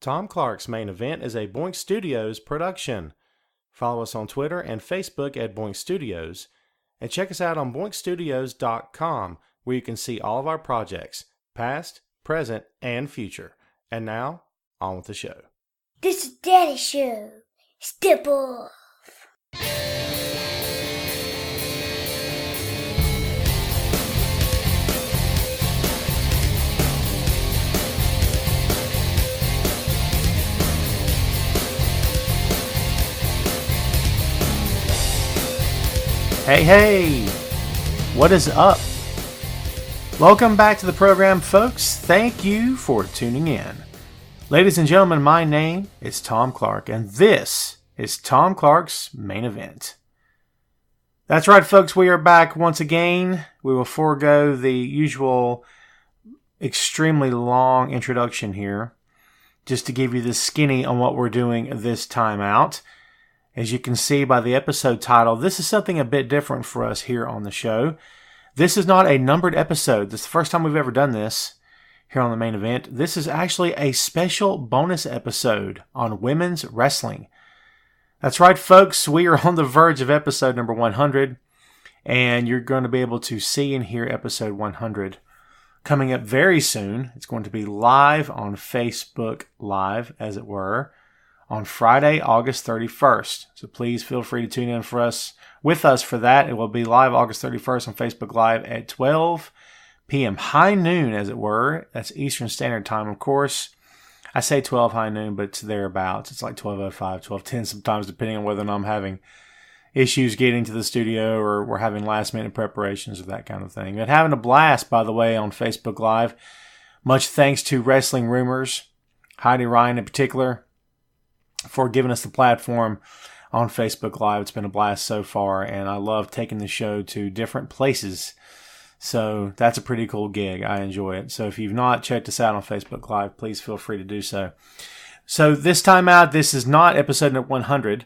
Tom Clark's Main Event is a Boink Studios production. Follow us on Twitter and Facebook at Boink Studios, and check us out on boinkstudios.com, where you can see all of our projects, past, present, and future. And now, on with the show. This is Daddy's show. Step off. Hey, what is up? Welcome back to the program, folks. Thank you for tuning in. Ladies and gentlemen, my name is Tom Clark, and this is Tom Clark's Main Event. That's right, folks, we are back once again. We will forego the usual extremely long introduction here, just to give you the skinny on what we're doing this time out. As you can see by the episode title, this is something a bit different for us here on the show. This is not a numbered episode. This is the first time we've ever done this here on the Main Event. This is actually a special bonus episode on women's wrestling. That's right, folks. We are on the verge of episode number 100, and you're going to be able to see and hear episode 100 coming up very soon. It's going to be live on Facebook Live, as it were, on Friday, August 31st. So please feel free to tune in with us for that. It will be live August 31st on Facebook Live at 12 p.m. high noon, as it were. That's Eastern Standard Time, of course. I say 12 high noon, but it's thereabouts. It's like 12:05, 12:10 sometimes, depending on whether or not I'm having issues getting to the studio or we're having last-minute preparations or that kind of thing. But having a blast, by the way, on Facebook Live. Much thanks to Wrestling Rumors, Heidi Ryan in particular, for giving us the platform on Facebook Live. It's been a blast so far, and I love taking the show to different places. So that's a pretty cool gig. I enjoy it. So if you've not checked us out on Facebook Live, please feel free to do so. So this time out, this is not episode 100.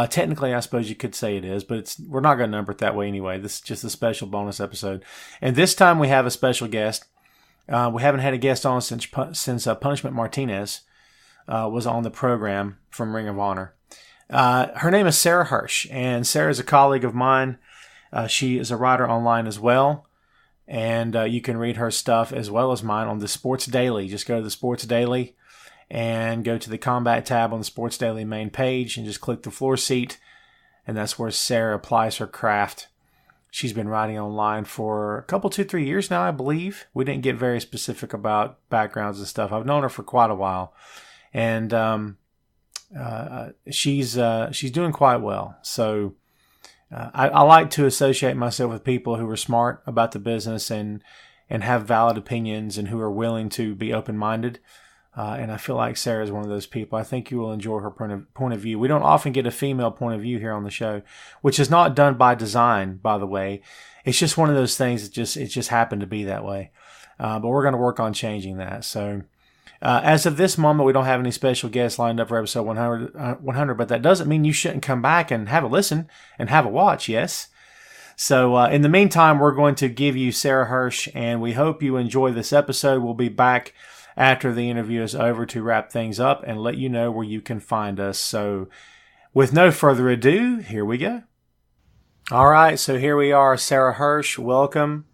Technically, I suppose you could say it is, but we're not going to number it that way anyway. This is just a special bonus episode. And this time we have a special guest. We haven't had a guest on since Punishment Martinez was on the program from Ring of Honor. Her name is Sarah Hirsch, and Sarah is a colleague of mine. She is a writer online as well, and you can read her stuff as well as mine on the Sports Daily. Just go to the Sports Daily and go to the Combat tab on the Sports Daily main page and just click the floor seat, and that's where Sarah applies her craft. She's been writing online for a couple, 2-3 years now, I believe. We didn't get very specific about backgrounds and stuff. I've known her for quite a while. And she's doing quite well. So I like to associate myself with people who are smart about the business and have valid opinions and who are willing to be open-minded. And I feel like Sarah is one of those people. I think you will enjoy her point of view. We don't often get a female point of view here on the show, which is not done by design, by the way. It's just one of those things that it just happened to be that way. But we're going to work on changing that. So as of this moment, we don't have any special guests lined up for episode 100, but that doesn't mean you shouldn't come back and have a listen and have a watch, yes? So in the meantime, we're going to give you Sarah Hirsch, and we hope you enjoy this episode. We'll be back after the interview is over to wrap things up and let you know where you can find us. So with no further ado, here we go. All right, so here we are. Sarah Hirsch, welcome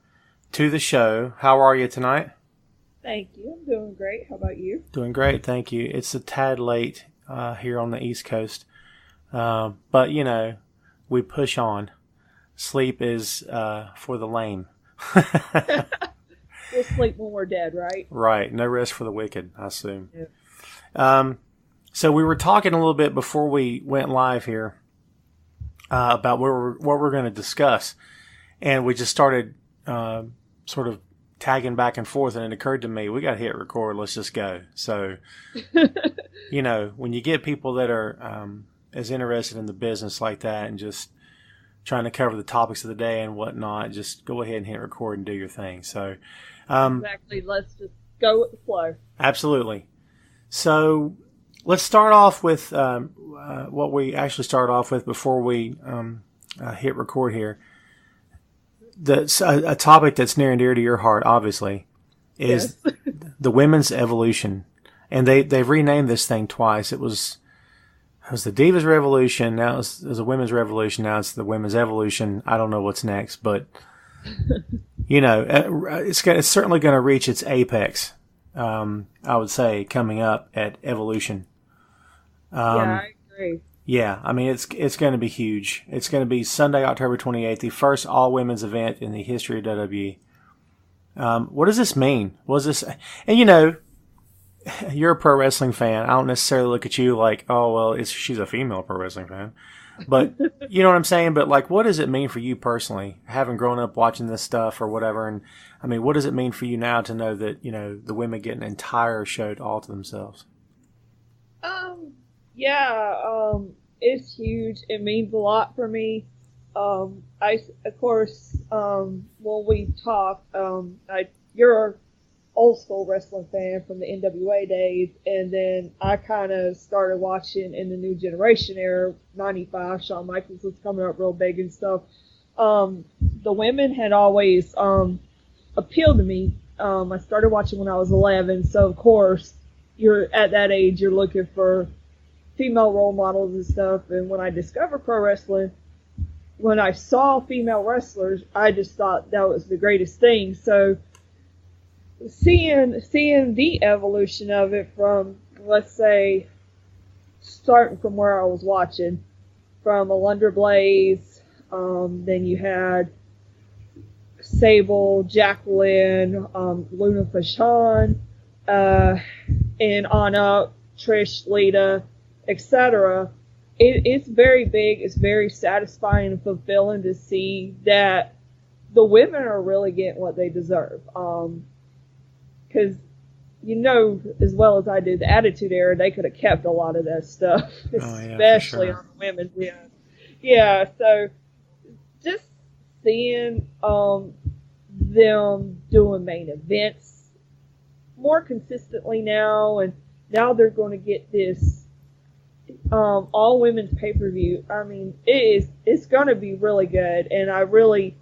to the show. How are you tonight? Thank you. I'm doing great. How about you? Doing great, thank you. It's a tad late here on the East Coast. But, you know, we push on. Sleep is for the lame. We'll sleep when we're dead, right? Right. No rest for the wicked, I assume. Yeah. So we were talking a little bit before we went live here about what we're going to discuss. And we just started sort of tagging back and forth, and it occurred to me, we got to hit record. Let's just go. So, you know, when you get people that are as interested in the business like that and just trying to cover the topics of the day and whatnot, just go ahead and hit record and do your thing. So, exactly. Let's just go with the flow. Absolutely. So let's start off with what we actually start off with before we hit record here. That's a topic that's near and dear to your heart, obviously, is yes. the women's evolution And they've renamed this thing twice. It was the Divas Revolution. Now it's a Women's Revolution. Now it's the Women's Evolution. I don't know what's next, but it's certainly going to reach its apex. I would say coming up at Evolution. I agree. Yeah, I mean it's going to be huge. It's going to be Sunday, October 28th, the first all women's event in the history of WWE. What does this mean? Was this? And you're a pro wrestling fan. I don't necessarily look at you like, oh well, she's a female pro wrestling fan, but you know what I'm saying. But like, what does it mean for you personally, having grown up watching this stuff or whatever? And I mean, what does it mean for you now to know that the women get an entire show all to themselves? It's huge. It means a lot for me. When we talk, you're an old school wrestling fan from the NWA days, and then I kind of started watching in the New Generation era, 95, Shawn Michaels was coming up real big and stuff. The women had always appealed to me. I started watching when I was 11, so of course, you're at that age, you're looking for female role models and stuff, and when I discovered pro wrestling, when I saw female wrestlers, I just thought that was the greatest thing. So seeing the evolution of it from, let's say, starting from where I was watching, from Alundra Blaze, then you had Sable, Jacqueline, Luna Vachon, and on up, Trish, Lita, etc. It's very big. It's very satisfying and fulfilling to see that the women are really getting what they deserve. Because as well as I do, the Attitude Era, they could have kept a lot of that stuff, especially on the women's end. Yeah, so just seeing them doing main events more consistently now, and now they're going to get this all women's pay-per-view. I mean, it's going to be really good, and I really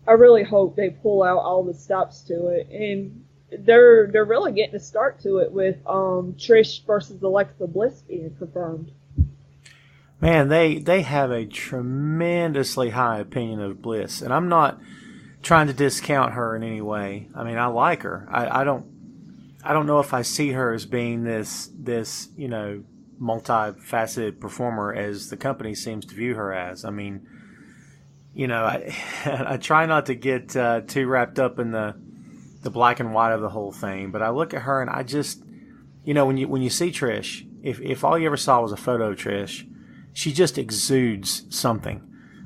hope they pull out all the stops to it, and they're really getting a start to it with Trish versus Alexa Bliss being confirmed. Man, they have a tremendously high opinion of Bliss, and I'm not trying to discount her in any way. I mean, I like her. I don't know if I see her as being this multifaceted performer as the company seems to view her as. I mean, I try not to get too wrapped up in the black and white of the whole thing, but I look at her and I just, when you see Trish, if all you ever saw was a photo of Trish, she just exudes something,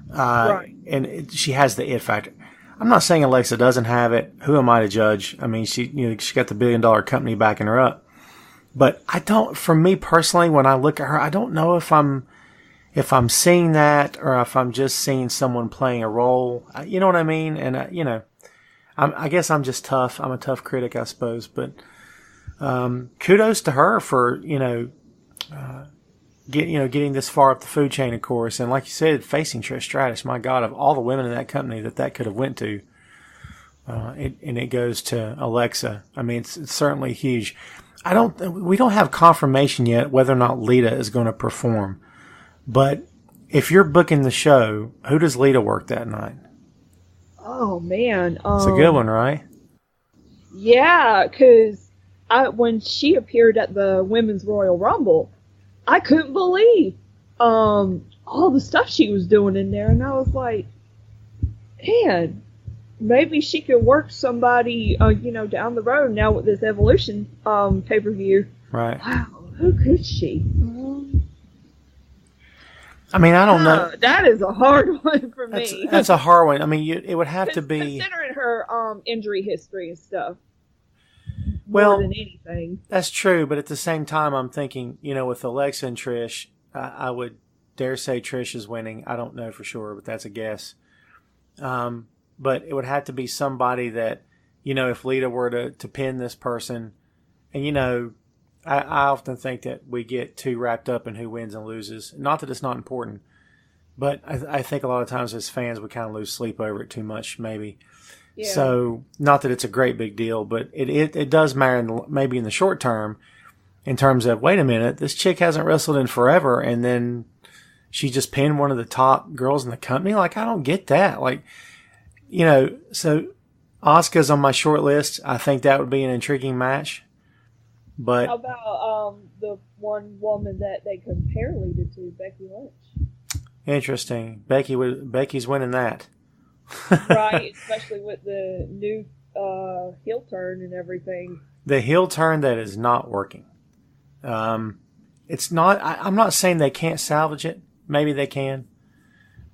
right. And she has the it factor. I'm not saying Alexa doesn't have it. Who am I to judge? I mean, she got the $1 billion company backing her up. But for me personally, when I look at her, I don't know if I'm seeing that or if I'm just seeing someone playing a role. You know what I mean? And, I guess I'm just tough. I'm a tough critic, I suppose. But kudos to her for, getting this far up the food chain, of course. And like you said, facing Trish Stratus, my God, of all the women in that company that could have went to, it goes to Alexa. I mean, it's certainly huge. We don't have confirmation yet whether or not Lita is going to perform. But if you're booking the show, who does Lita work that night? Oh, man. It's a good one, right? Yeah, because when she appeared at the Women's Royal Rumble, I couldn't believe all the stuff she was doing in there. And I was like, man, maybe she could work somebody, down the road now with this Evolution pay-per-view. Right. Wow, who could she? I mean, I don't know. That is a hard one for me. That's a hard one. I mean, it would have to be... Considering her injury history and stuff. Well, more than anything. That's true, but at the same time, I'm thinking, with Alexa and Trish, I would dare say Trish is winning. I don't know for sure, but that's a guess. But it would have to be somebody that, if Lita were to pin this person, and, I often think that we get too wrapped up in who wins and loses. Not that it's not important, but I think a lot of times as fans, we kind of lose sleep over it too much, maybe. Yeah. So, not that it's a great big deal, but it does matter maybe in the short term. in terms of, wait a minute, this chick hasn't wrestled in forever, and then she just pinned one of the top girls in the company. Like, I don't get that. Like, so Asuka's on my short list. I think that would be an intriguing match. But how about the one woman that they compare Lita to, Becky Lynch? Interesting. Becky's winning that. Right, especially with the new heel turn and everything. The heel turn that is not working. It's not. I'm not saying they can't salvage it. Maybe they can,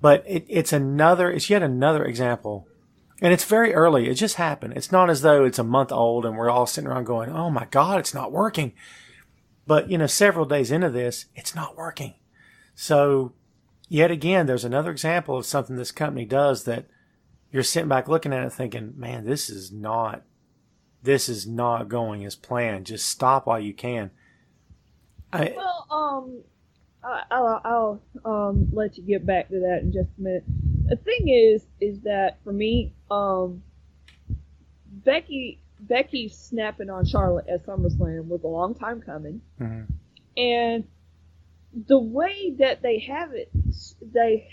but it's yet another example, and it's very early. It just happened. It's not as though it's a month old and we're all sitting around going, "Oh my God, it's not working." But several days into this, it's not working. So, yet again, there's another example of something this company does that you're sitting back looking at it thinking, "Man, this is not going as planned. Just stop while you can." I'll let you get back to that in just a minute. The thing is that for me, Becky's snapping on Charlotte at SummerSlam was a long time coming, and the way that they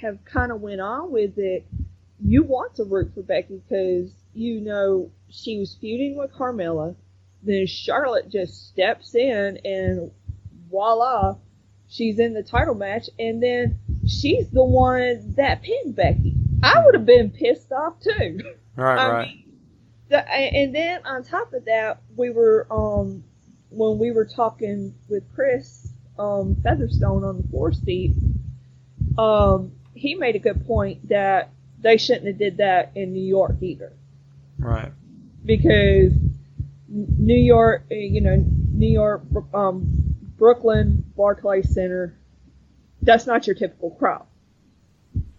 have kind of went on with it. You want to root for Becky because she was feuding with Carmella, then Charlotte just steps in and voila, she's in the title match, and then she's the one that pinned Becky. I would have been pissed off too. Right. And then on top of that, we were when we were talking with Chris Featherstone on the 4 seat, he made a good point that they shouldn't have did that in New York either. Right. Because New York, Brooklyn, Barclays Center, that's not your typical crowd.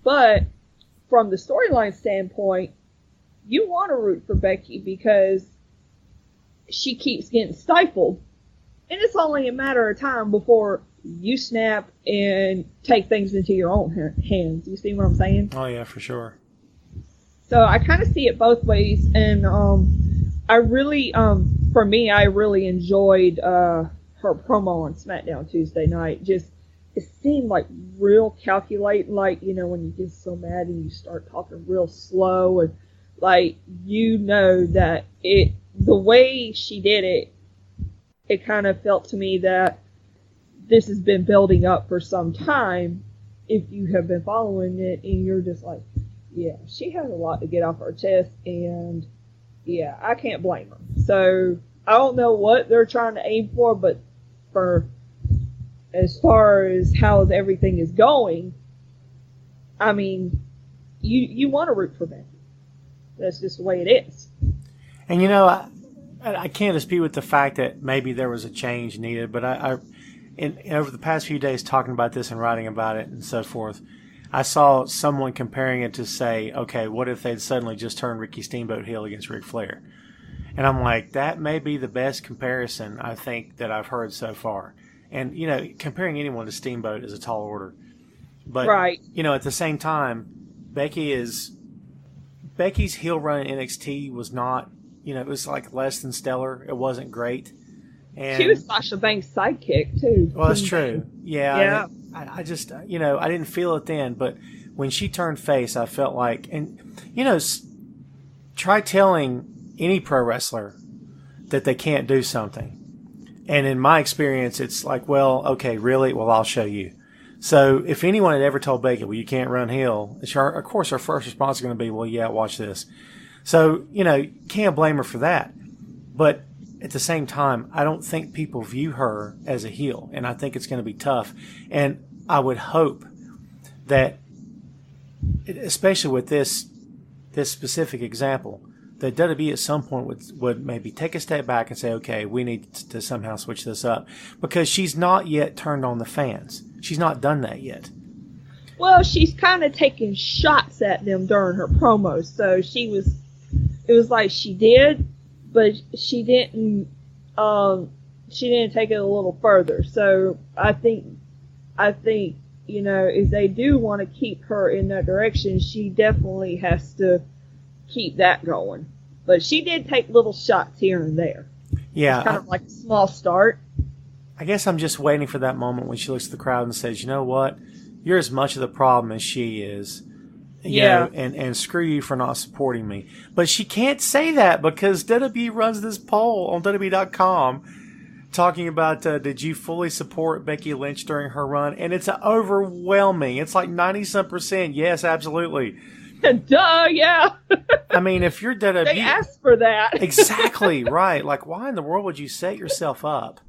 But from the storyline standpoint, you want to root for Becky because she keeps getting stifled. And it's only a matter of time before you snap and take things into your own hands. You see what I'm saying? Oh, yeah, for sure. So I kind of see it both ways. And I really enjoyed her promo on SmackDown Tuesday night. Just, it seemed like real calculating, like, when you get so mad and you start talking real slow and, like, that the way she did it, it kind of felt to me that this has been building up for some time if you have been following it, and you're just like, yeah, she has a lot to get off her chest, and yeah, I can't blame her. So I don't know what they're trying to aim for, but for as far as how everything is going, I mean, you want to root for Becky. That's just the way it is. And I can't dispute with the fact that maybe there was a change needed, but I over the past few days talking about this and writing about it and so forth, I saw someone comparing it to say, okay, what if they'd suddenly just turned Ricky Steamboat heel against Ric Flair? And I'm like, that may be the best comparison I think that I've heard so far. And, comparing anyone to Steamboat is a tall order. But, right. At the same time, Becky's heel run in NXT was not, it was like less than stellar. It wasn't great. And she was Sasha Banks' sidekick, too. Well, that's true. Yeah. I just, I didn't feel it then. But when she turned face, I felt like, and, try telling any pro wrestler that they can't do something. And in my experience, it's like, well, okay, really? Well, I'll show you. So if anyone had ever told Becky, well, you can't run heel, of course her first response is going to be, well, yeah, watch this. So, can't blame her for that. But at the same time, I don't think people view her as a heel, and I think it's going to be tough. And I would hope that, especially with this specific example, that WWE at some point would maybe take a step back and say, okay, we need to somehow switch this up, because she's not yet turned on the fans. She's not done that yet. Well, she's kind of taking shots at them during her promos. So it was like she did, but she didn't take it a little further. So I think, if they do want to keep her in that direction, she definitely has to keep that going. But she did take little shots here and there. Yeah. It's kind of like a small start. I guess I'm just waiting for that moment when she looks at the crowd and says, you know what? You're as much of the problem as she is. You know, and screw you for not supporting me. But she can't say that because WWE runs this poll on WWE.com talking about did you fully support Becky Lynch during her run? And it's overwhelming. It's like 90-some%. Yes, absolutely. Duh, yeah. I mean, if you're WWE... They asked for that. Exactly, right. Like, why in the world would you set yourself up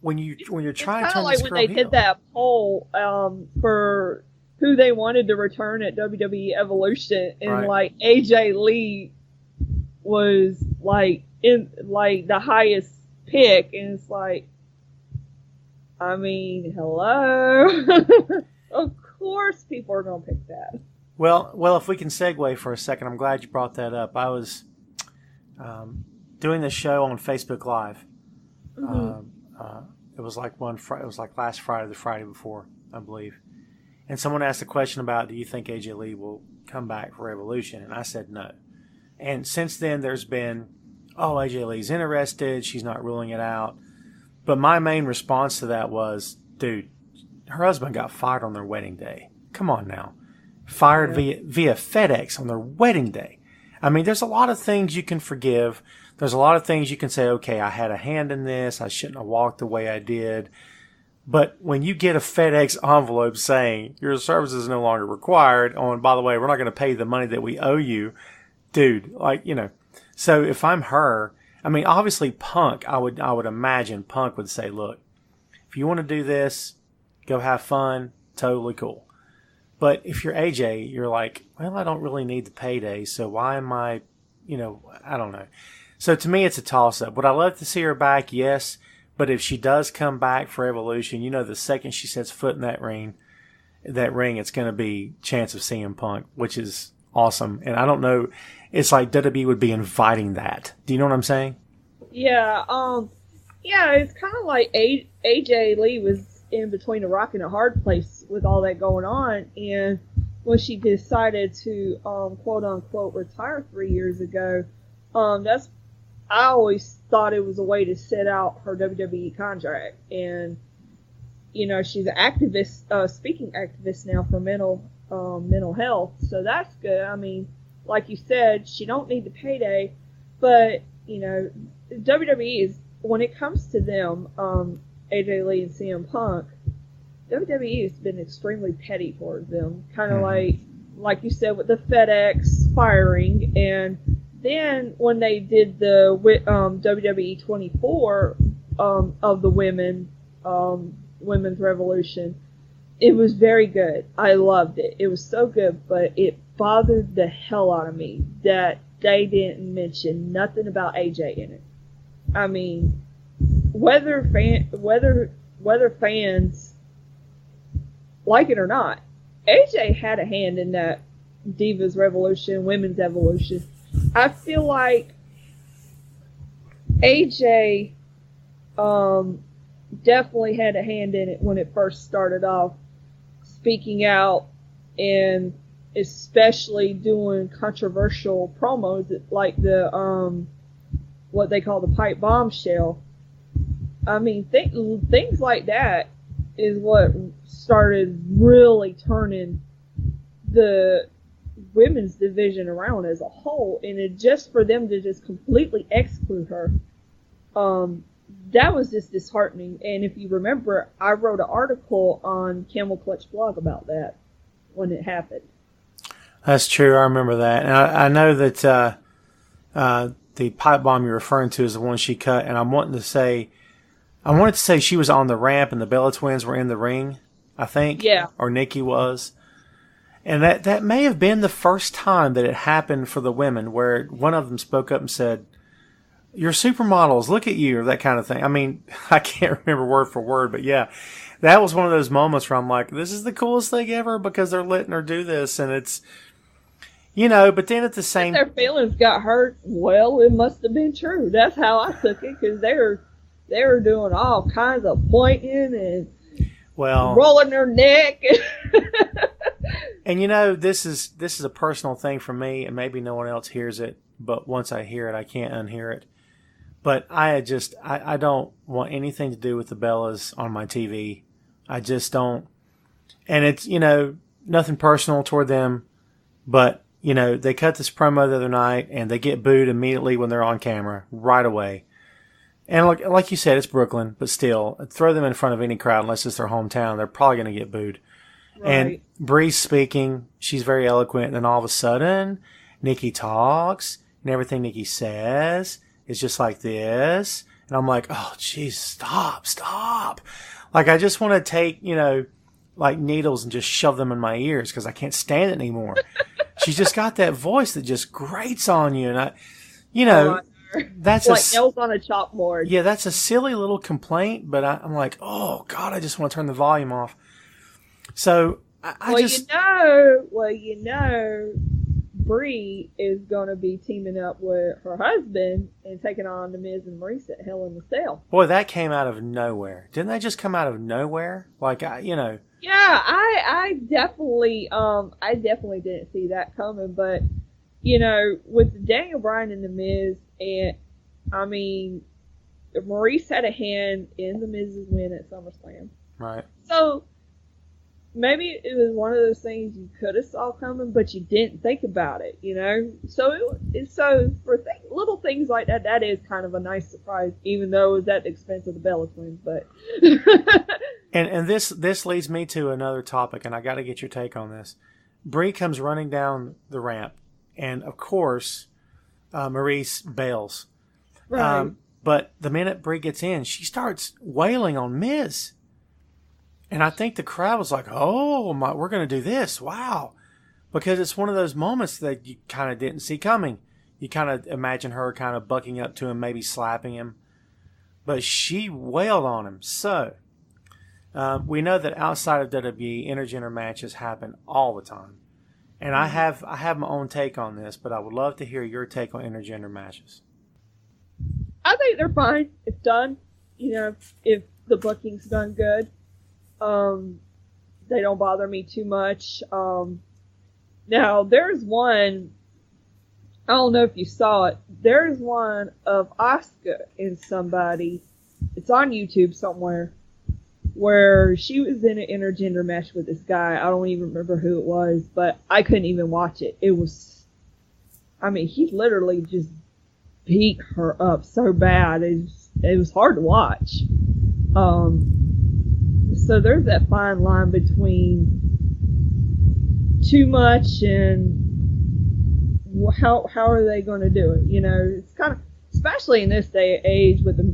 when you're trying to turn like this when girl they heel? did that poll for who they wanted to return at WWE Evolution, and like AJ Lee was like in like the highest pick, and it's like, I mean, hello. Of course people are gonna pick that. Well, if we can segue for a second, I'm glad you brought that up. I was doing this show on Facebook Live. It was like it was like last Friday, the Friday before, I believe. And someone asked a question about, do you think AJ Lee will come back for Evolution? And I said no. And since then, there's been, AJ Lee's interested. She's not ruling it out. But my main response to that was, dude, her husband got fired on their wedding day. Come on now. Fired via FedEx on their wedding day. I mean, there's a lot of things you can forgive. There's a lot of things you can say, okay, I had a hand in this. I shouldn't have walked the way I did. But when you get a FedEx envelope saying your service is no longer required, and by the way, we're not going to pay the money that we owe you, dude, like, you know. So if I'm her, I mean, obviously Punk, I would imagine Punk would say, look, if you want to do this, go have fun, totally cool. But if you're AJ, you're like, well, I don't really need the payday, so why am I, I don't know. So to me, it's a toss-up. Would I love to see her back? Yes. But if she does come back for Evolution, the second she sets foot in that ring, it's going to be chance of CM Punk, which is awesome. And I don't know, it's like WWE would be inviting that. Do you know what I'm saying? Yeah, it's kind of like AJ Lee was in between a rock and a hard place with all that going on. And when she decided to, quote unquote, retire 3 years ago, I always thought it was a way to sit out her WWE contract. And, she's an activist, speaking activist now for mental health. So that's good. I mean, like you said, she don't need the payday, but, WWE is, when it comes to them, AJ Lee and CM Punk, WWE has been extremely petty towards them. Kind of like you said with the FedEx firing, and then when they did the WWE 24 of the women's revolution, it was very good. I loved it. It was so good, but it bothered the hell out of me that they didn't mention nothing about AJ in it. I mean, whether fans like it or not, AJ had a hand in that Divas Revolution, Women's Evolution. I feel like AJ definitely had a hand in it when it first started off, speaking out and especially doing controversial promos like the what they call the pipe bombshell. I mean, things like that is what started really turning the women's division around as a whole, and it just for them to just completely exclude her, that was just disheartening. And if you remember, I wrote an article on Camel Clutch blog about that when it happened. That's true. I remember that, and I know that the pipe bomb you're referring to is the one she cut. And I wanted to say she was on the ramp and the Bella Twins were in the ring, I think. Yeah. Or Nikki was. And that may have been the first time that it happened for the women, where one of them spoke up and said, "You're supermodels, look at you," or that kind of thing. I mean, I can't remember word for word, but yeah, that was one of those moments where I'm like, this is the coolest thing ever because they're letting her do this. And it's, but then at the same time, their feelings got hurt. Well, it must have been true. That's how I took it, because they were doing all kinds of pointing and rolling their neck. And this is a personal thing for me, and maybe no one else hears it, but once I hear it, I can't unhear it. But I don't want anything to do with the Bellas on my TV. I just don't. And it's, nothing personal toward them. But, they cut this promo the other night and they get booed immediately when they're on camera, right away. And like you said, it's Brooklyn, but still, throw them in front of any crowd unless it's their hometown. They're probably going to get booed. Right. And Bree's speaking. She's very eloquent. And then all of a sudden, Nikki talks and everything Nikki says is just like this. And I'm like, oh, geez, stop. Like, I just want to take, like needles and just shove them in my ears because I can't stand it anymore. She's just got that voice that just grates on you. And that's like nails on a chalkboard. Yeah, that's a silly little complaint, but I'm like, oh God, I just want to turn the volume off. So Bree is going to be teaming up with her husband and taking on the Miz and Maurice at Hell in the Cell. Boy, that came out of nowhere. Didn't that just come out of nowhere? Like, Yeah, I definitely didn't see that coming, but with Daniel Bryan and the Miz, and I mean, Maurice had a hand in the Miz's win at SummerSlam. Right. So maybe it was one of those things you could have saw coming, but you didn't think about it, So for little things like that, that is kind of a nice surprise, even though it was at the expense of the Bella Twins. But and this leads me to another topic, and I got to get your take on this. Bree comes running down the ramp, and of course, Maurice bails. Right. But the minute Bree gets in, she starts wailing on Miz. And I think the crowd was like, oh, we're going to do this. Wow. Because it's one of those moments that you kind of didn't see coming. You kind of imagine her kind of bucking up to him, maybe slapping him. But she wailed on him. So, we know that outside of WWE, intergender matches happen all the time. And I have my own take on this, but I would love to hear your take on intergender matches. I think they're fine if done. If the booking's done good. They don't bother me too much. Now there's one, I don't know if you saw it, there's one of Asuka and somebody, it's on YouTube somewhere, where she was in an intergender match with this guy. I don't even remember who it was, but I couldn't even watch it. He literally just beat her up so bad. It was hard to watch. So there's that fine line between too much and how are they going to do it? It's kind of, especially in this day and age with the,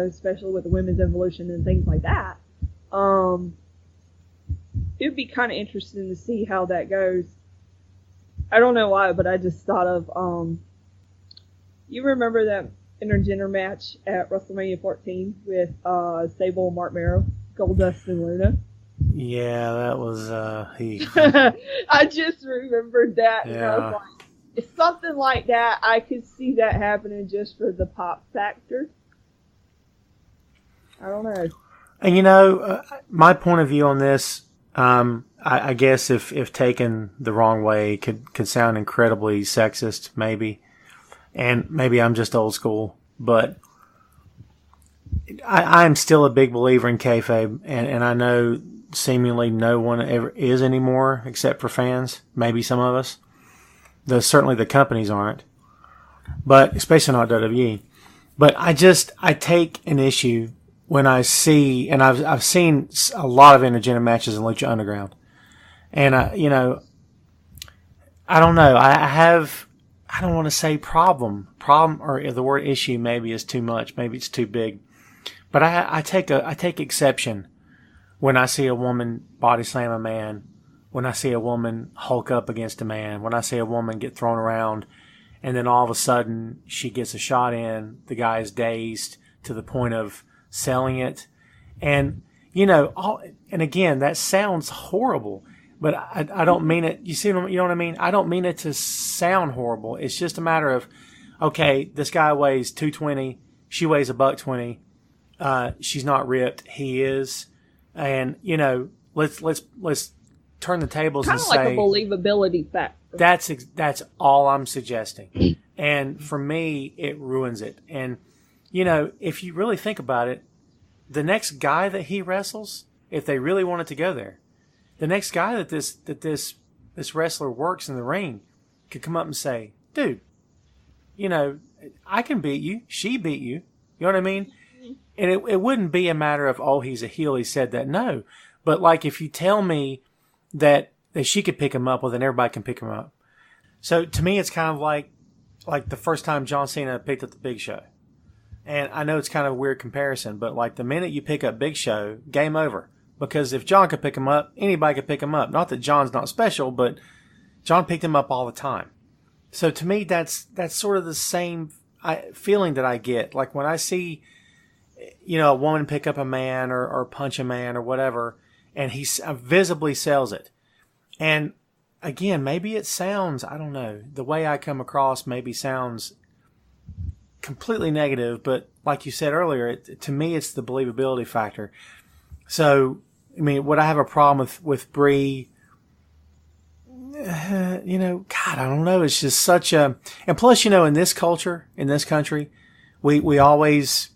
especially with the women's evolution and things like that. It'd be kind of interesting to see how that goes. I don't know why, but I just thought of, you remember that intergender match at WrestleMania 14 with Sable and Mark Merrow? Goldust and Luna. Yeah, that was I just remembered that. Yeah. And I was like, it's something like that. I could see that happening just for the pop factor. I don't know. And my point of view on this, I guess if taken the wrong way, could sound incredibly sexist, maybe. And maybe I'm just old school, but I'm still a big believer in kayfabe, and I know seemingly no one ever is anymore except for fans, maybe some of us. Certainly the companies aren't, but especially not WWE. But I take an issue when I see, and I've seen a lot of intergender matches in Lucha Underground, and I don't know, I don't want to say problem, or the word issue maybe is too much, maybe it's too big. But I take exception when I see a woman body slam a man, when I see a woman hulk up against a man, when I see a woman get thrown around, and then all of a sudden she gets a shot in, the guy is dazed to the point of selling it. And, and again, that sounds horrible, but I don't mean it. You know what I mean? I don't mean it to sound horrible. It's just a matter of, okay, this guy weighs 220, she weighs $120. She's not ripped. He is. And, let's turn the tables and say. Kind of like a believability factor. That's all I'm suggesting. And for me, it ruins it. And if you really think about it, the next guy that he wrestles, if they really wanted to go there, the next guy that this wrestler works in the ring could come up and say, dude, I can beat you. She beat you. You know what I mean? And it wouldn't be a matter of, oh, he's a heel, he said that. No. But like if you tell me that she could pick him up, well, then everybody can pick him up. So to me, it's kind of like the first time John Cena picked up the Big Show. And I know it's kind of a weird comparison, but like the minute you pick up Big Show, game over. Because if John could pick him up, anybody could pick him up. Not that John's not special, but John picked him up all the time. So to me, that's sort of the same feeling that I get. Like when I see, a woman pick up a man or punch a man or whatever, and he visibly sells it. And again, maybe it sounds, I don't know, the way I come across maybe sounds completely negative, but like you said earlier, to me, it's the believability factor. So, I mean, would I have a problem with Brie? God, I don't know. It's just such a, and plus, in this culture, in this country, we always,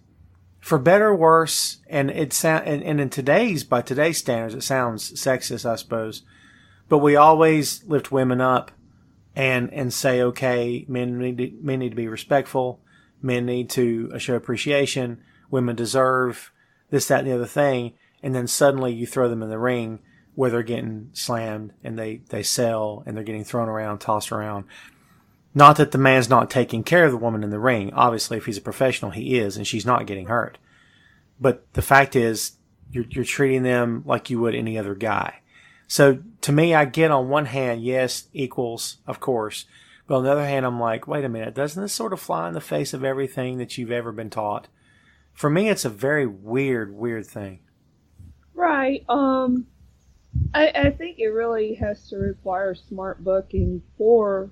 for better or worse, and by today's standards, it sounds sexist, I suppose, but we always lift women up and say, okay, men need to be respectful. Men need to show appreciation. Women deserve this, that, and the other thing. And then suddenly you throw them in the ring where they're getting slammed and they sell and they're getting thrown around, tossed around. Not that the man's not taking care of the woman in the ring. Obviously, if he's a professional, he is, and she's not getting hurt. But the fact is, you're treating them like you would any other guy. So to me, I get on one hand, yes, equals, of course. But on the other hand, I'm like, wait a minute, doesn't this sort of fly in the face of everything that you've ever been taught? For me, it's a very weird thing. Right. I think it really has to require smart booking for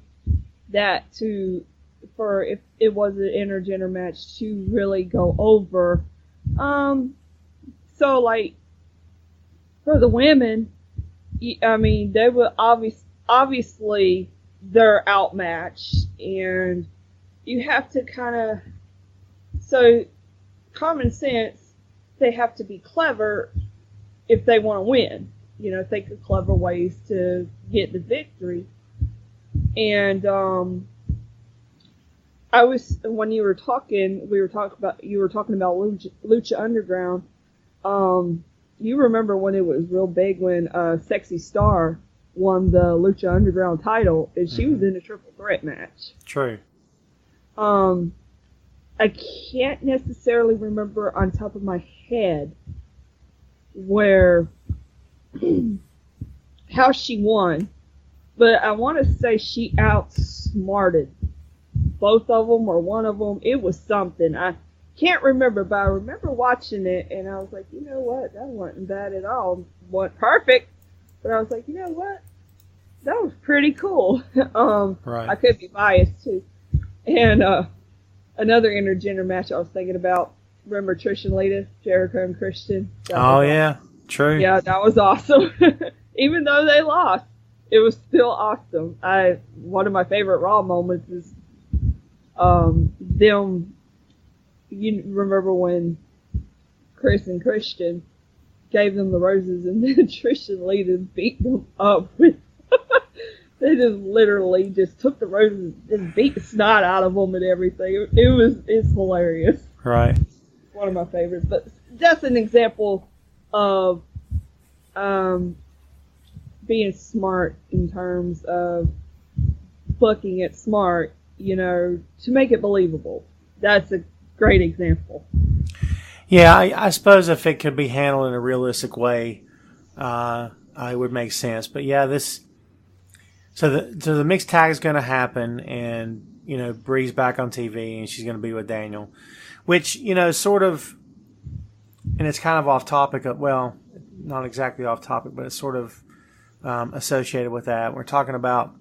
that for if it was an intergender match to really go over. So like, for the women, I mean, they would obviously they're outmatched, and you have to kind of, so common sense, they have to be clever if they want to win, think of clever ways to get the victory. And when you were talking about Lucha Underground. You remember when it was real big when Sexy Star won the Lucha Underground title, and she was in a triple threat match. True. I can't necessarily remember on top of my head where how she won, but I want to say she outsmarted both of them or one of them. It was something. I can't remember, but I remember watching it, and I was like, you know what? That wasn't bad at all. Wasn't perfect, but I was like, you know what? That was pretty cool. Right. I could be biased too. And another intergender match I was thinking about. Remember Trish and Lita, Jericho and Christian? Yeah, true. Yeah, that was awesome. Even though they lost, it was still awesome. One of my favorite Raw moments is them. You remember when Chris and Christian gave them the roses, and then Trish and Lita beat them up with. They just literally just took the roses and beat the snot out of them and everything. It's hilarious. Right. One of my favorites, but that's an example of being smart in terms of booking it smart, to make it believable. That's a great example. Yeah, I suppose if it could be handled in a realistic way, it would make sense. But yeah, so the mixed tag is going to happen, and Bree's back on TV, and she's going to be with Daniel, which sort of, and it's kind of off topic. Well, not exactly off topic, but it's sort of associated with that. We're talking about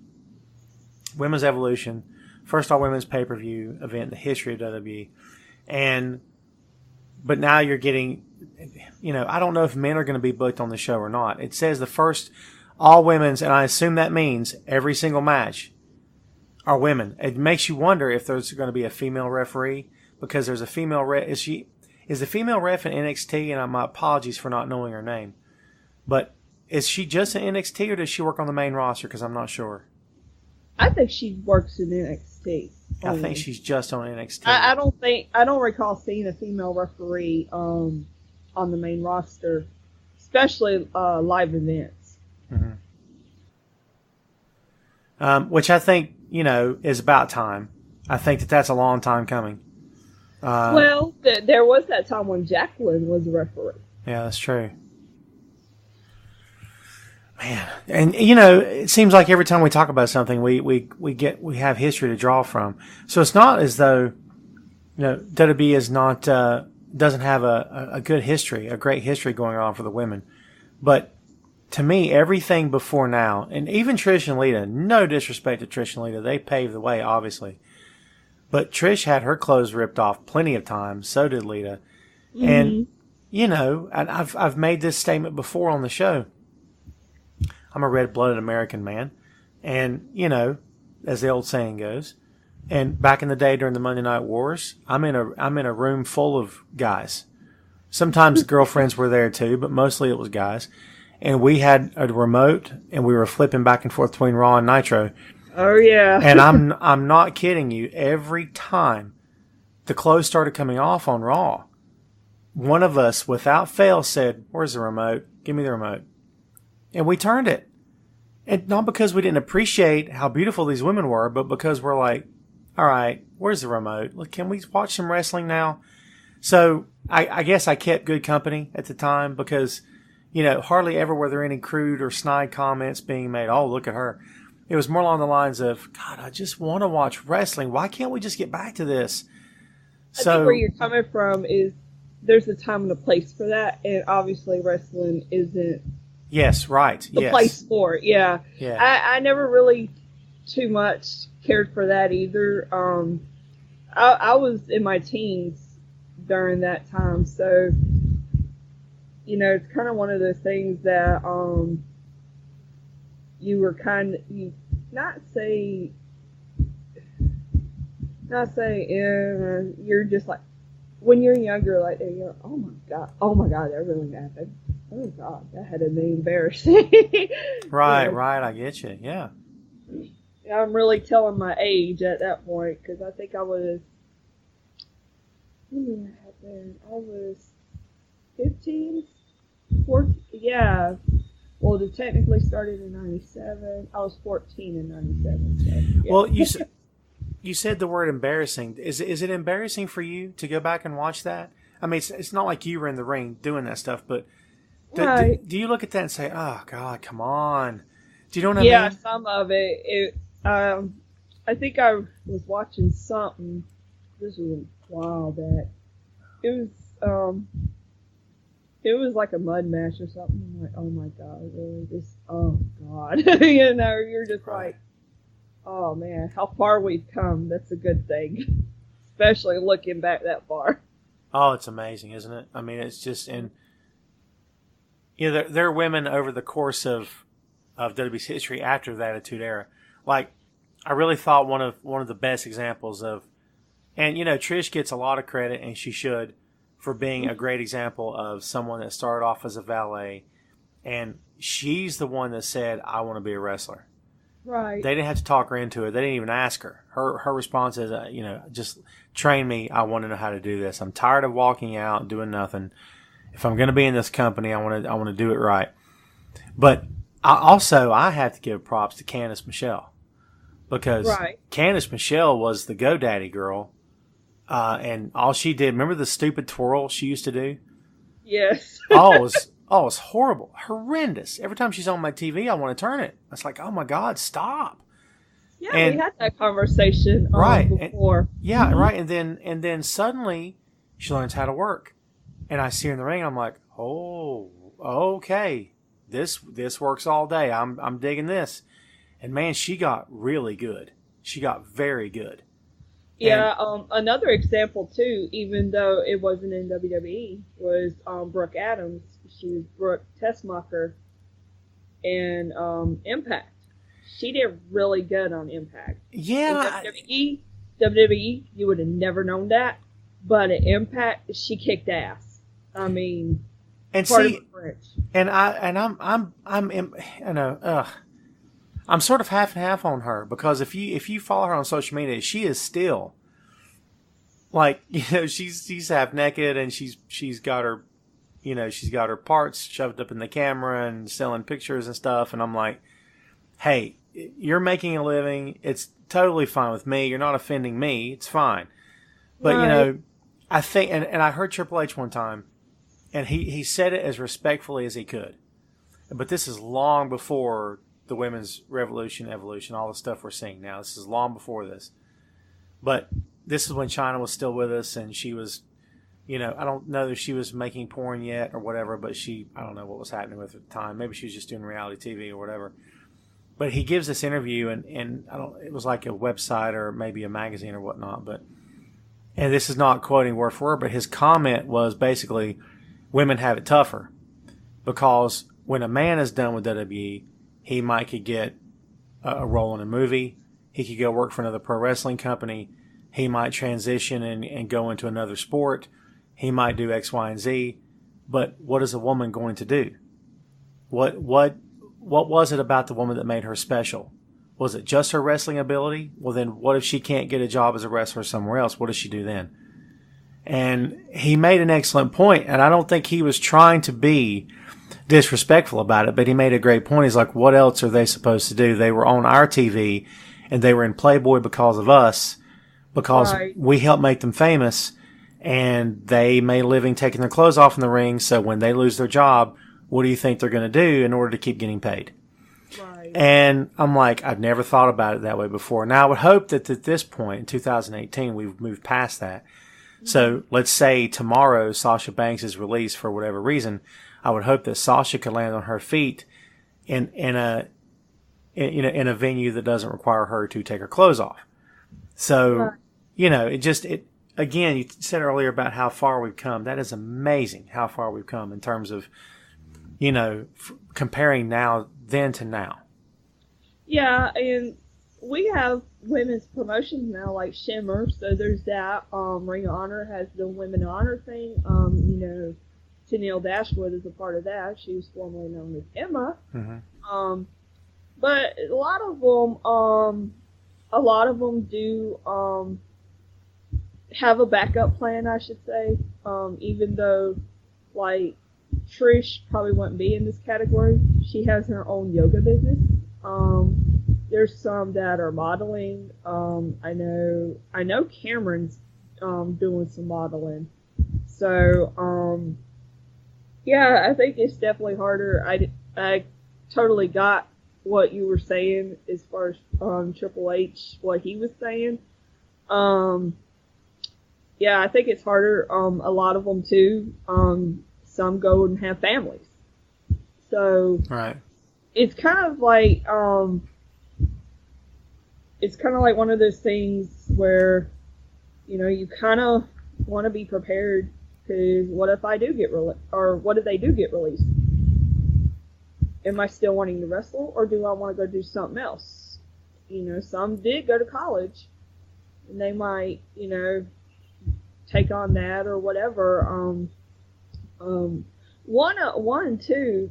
Women's Evolution, first all women's pay-per-view event in the history of WWE, but now you're getting, I don't know if men are going to be booked on the show or not. It says the first all women's, and I assume that means every single match are women. It makes you wonder if there's going to be a female referee, because there's a female ref. Is the female ref in NXT? And my apologies for not knowing her name, but is she just in NXT or does she work on the main roster? Because I'm not sure. I think she works in NXT. I think she's just on NXT. I don't recall seeing a female referee on the main roster, especially live events. Mm-hmm. Which I think is about time. I think that's a long time coming. Well, there was that time when Jacqueline was a referee. Yeah, that's true. Man, and it seems like every time we talk about something, we have history to draw from. So it's not as though WWE is not doesn't have a good history, a great history going on for the women. But to me, everything before now, and even Trish and Lita, no disrespect to Trish and Lita, they paved the way, obviously. But Trish had her clothes ripped off plenty of times. So did Lita, and and I've made this statement before on the show. I'm a red-blooded American man, and, as the old saying goes, and back in the day during the Monday Night Wars, I'm in a room full of guys. Sometimes girlfriends were there too, but mostly it was guys. And we had a remote, and we were flipping back and forth between Raw and Nitro. Oh yeah. And I'm not kidding you. Every time the clothes started coming off on Raw, one of us, without fail, said, "Where's the remote? Give me the remote." And we turned it. And not because we didn't appreciate how beautiful these women were, but because we're like, all right, where's the remote? Look, can we watch some wrestling now? So I guess I kept good company at the time because, hardly ever were there any crude or snide comments being made. Oh, look at her. It was more along the lines of, God, I just want to watch wrestling. Why can't we just get back to this? I think where you're coming from is there's a time and a place for that. And obviously wrestling isn't. Yes, right. The place for it, yeah. I never really too much cared for that either. I was in my teens during that time, so it's kind of one of those things that you were you're just like when you're younger, like oh my god, that really happened. Oh God, that had to be embarrassing. Right, I get you. Yeah. I'm really telling my age at that point because I think I was. When did that happen? I was 15, 14. Yeah. Well, it technically started in '97. I was 14 in '97. So, yeah. Well, you said the word embarrassing. Is it embarrassing for you to go back and watch that? I mean, it's not like you were in the ring doing that stuff, but. Right. Do you look at that and say, "Oh God, come on"? Do you know what I mean? Yeah, some of it. I think I was watching something. This was a while back. It was like a mud match or something. I'm like, oh my God, really? Oh God, you're just like, oh man, how far we've come. That's a good thing, especially looking back that far. Oh, it's amazing, isn't it? I mean, it's just there are women over the course of WWE's history after the Attitude Era. Like, I really thought one of the best examples of, and Trish gets a lot of credit, and she should, for being a great example of someone that started off as a valet, and she's the one that said, "I want to be a wrestler." Right. They didn't have to talk her into it. They didn't even ask her. Her response is, just train me. I want to know how to do this. I'm tired of walking out and doing nothing. If I'm going to be in this company, I want to do it right. But I have to give props to Candice Michelle because Candice Michelle was the GoDaddy girl, and all she did. Remember the stupid twirl she used to do? Yes. It was horrible, horrendous. Every time she's on my TV, I want to turn it. It's like, oh my God, stop. Yeah, we had that conversation before. Right. And then suddenly she learns how to work. And I see her in the ring, I'm like, oh, okay. This works all day. I'm digging this. And man, she got really good. She got very good. Yeah, another example too, even though it wasn't in WWE, was Brooke Adams. She was Brooke Tessmacher in Impact. She did really good on Impact. Yeah. In WWE, you would have never known that. but at Impact, she kicked ass. I mean, and pardon see, my French. I'm sort of half and half on her, because if you follow her on social media, she is still like, she's half naked, and she's got her, she's got her parts shoved up in the camera and selling pictures and stuff. And I'm like, hey, you're making a living. It's totally fine with me. You're not offending me. It's fine. But, Right. I think, and I heard Triple H one time, and he said it as respectfully as he could. But this is long before the women's revolution, evolution, all the stuff we're seeing now. This is long before this. But this is when China was still with us, and she was, I don't know if she was making porn yet or whatever, but I don't know what was happening with her at the time. Maybe she was just doing reality TV or whatever. But he gives this interview, and it was like a website or maybe a magazine or whatnot. And this is not quoting word for word, but his comment was basically, women have it tougher, because when a man is done with WWE, he could get a role in a movie. He could go work for another pro wrestling company. He might transition and go into another sport. He might do X, Y, and Z. But what is a woman going to do? What was it about the woman that made her special? Was it just her wrestling ability? Well, then what if she can't get a job as a wrestler somewhere else? What does she do then? And he made an excellent point, and I don't think he was trying to be disrespectful about it, but he made a great point. He's like, what else are they supposed to do? They were on our TV, and they were in Playboy because of us, because Right. we helped make them famous, and they made a living taking their clothes off in the ring. So when they lose their job, what do you think they're going to do in order to keep getting paid? Right. And I'm like, I've never thought about it that way before. Now, I would hope that at this point in 2018, we've moved past that. So let's say tomorrow Sasha Banks is released for whatever reason. I would hope that Sasha could land on her feet in a venue that doesn't require her to take her clothes off. So, Right. Again, you said earlier about how far we've come. That is amazing how far we've come in terms of, comparing then to now. Yeah, and we have women's promotions now, like Shimmer. So there's that. Ring of Honor has the Women of Honor thing. Tennille Dashwood is a part of that. She was formerly known as Emma. Mm-hmm. But a lot of them do have a backup plan, I should say. Even though, like, Trish probably wouldn't be in this category. She has her own yoga business. There's some that are modeling. I know Cameron's doing some modeling. So yeah, I think it's definitely harder. I totally got what you were saying as far as Triple H, what he was saying. Yeah, I think it's harder. A lot of them too. Some go and have families. So Right. it's kind of like one of those things where, you kind of want to be prepared, because what if I do get or what if they do get released? Am I still wanting to wrestle, or do I want to go do something else? Some did go to college, and they might, take on that or whatever. One and two,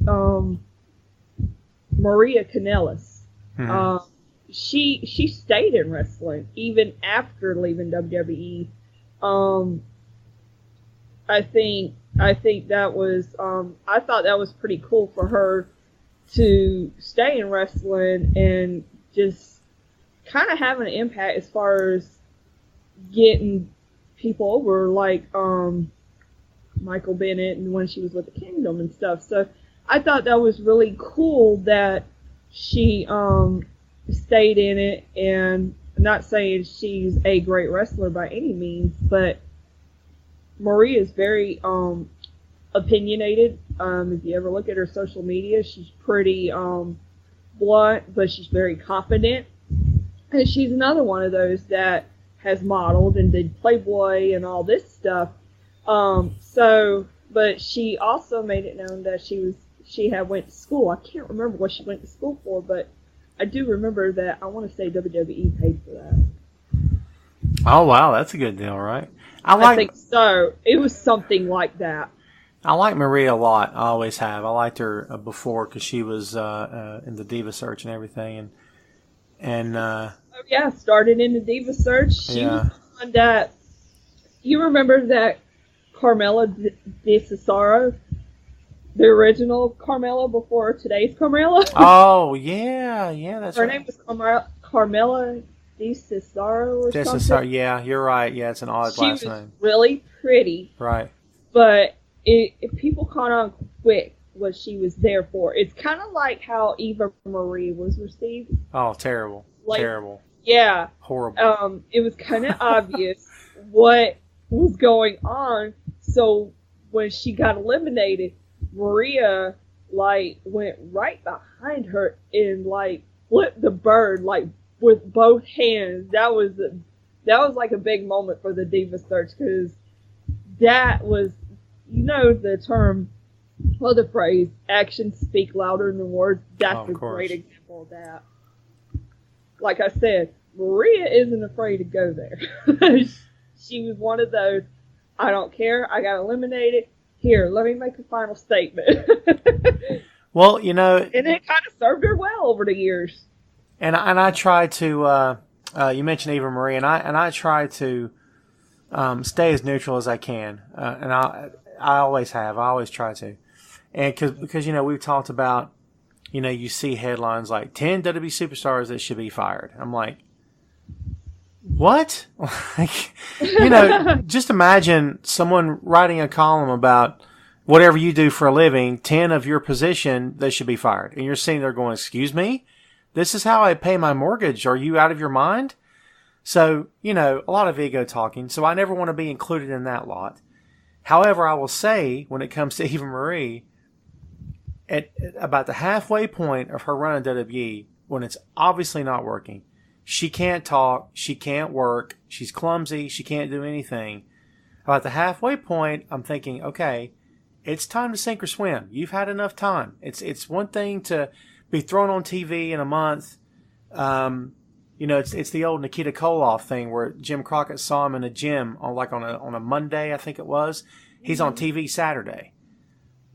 Maria Kanellis. Mm-hmm. She stayed in wrestling even after leaving WWE. I think that was I thought that was pretty cool for her to stay in wrestling and just kind of have an impact as far as getting people over, like Michael Bennett, and when she was with the Kingdom and stuff. So I thought that was really cool that she stayed in it, and I'm not saying she's a great wrestler by any means, but Maria is very opinionated. If you ever look at her social media, she's pretty blunt, but she's very confident. And she's another one of those that has modeled and did Playboy and all this stuff. But she also made it known that she had went to school. I can't remember what she went to school for, but I do remember that I want to say WWE paid for that. Oh, wow. That's a good deal, right? I think so. It was something like that. I like Maria a lot. I always have. I liked her before because she was in the Diva Search and everything, and started in the Diva Search. She was on that. You remember that Carmella de Cesaro, the original Carmella before today's Carmella? Oh yeah, that's her right. name was Carmella de Cesaro or something. Cesaro, yeah, you're right. Yeah, it's an odd last name. She was really pretty, right? But if people caught on quick what she was there for. It's kind of like how Eva Marie was received. Oh, terrible. Terrible. Yeah. Horrible. It was kind of obvious what was going on. So when she got eliminated, Maria, went right behind her and, flipped the bird, with both hands. That was like a big moment for the Diva Search, because that was, the term, or the phrase, actions speak louder than words. That's a great example of that. Like I said, Maria isn't afraid to go there. She was one of those, I don't care, I got eliminated. Here, let me make a final statement. Well, and it kind of served her well over the years. And I try to, you mentioned Eva Marie, and I try to stay as neutral as I can, and I always have. I always try to, and because we've talked about, you see headlines like 10 WWE superstars that should be fired. I'm like, what? Just imagine someone writing a column about whatever you do for a living, 10 of your position that should be fired, and you're sitting there going, "Excuse me, this is how I pay my mortgage. Are you out of your mind?" So, a lot of ego talking. So I never want to be included in that lot. However, I will say, when it comes to Eva Marie, at about the halfway point of her run in WWE, when it's obviously not working, she can't talk, she can't work, she's clumsy, she can't do anything. About the halfway point, I'm thinking, okay, it's time to sink or swim. You've had enough time. It's one thing to be thrown on TV in a month. It's the old Nikita Koloff thing where Jim Crockett saw him in a gym on a Monday, I think it was. He's on TV Saturday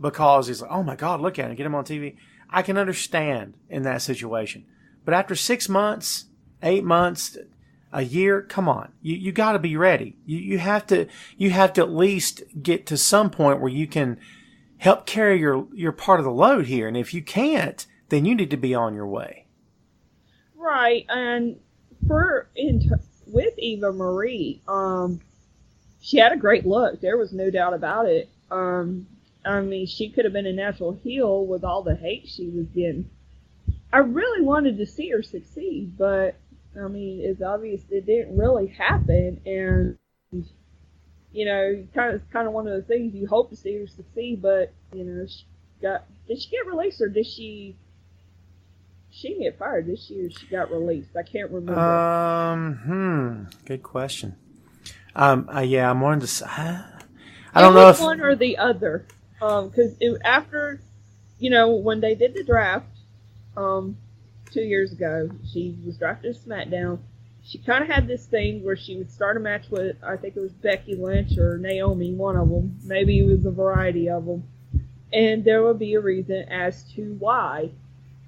because he's like, oh my God, look at him, get him on TV. I can understand in that situation. But after 6 months, 8 months, a year, come on, you got to be ready. You have to at least get to some point where you can help carry your part of the load here. And if you can't, then you need to be on your way. Right, and with Eva Marie, she had a great look. There was no doubt about it. She could have been a natural heel with all the hate she was getting. I really wanted to see her succeed, but it's obvious it didn't really happen. And kind of one of those things you hope to see her succeed, but did she get released or did she? She didn't get fired this year. She got released. I can't remember. Good question. I'm wanting to say, I don't know if one or the other. Because after, when they did the draft, 2 years ago, she was drafted to SmackDown. She kind of had this thing where she would start a match with, I think it was Becky Lynch or Naomi, one of them. Maybe it was a variety of them. And there would be a reason as to why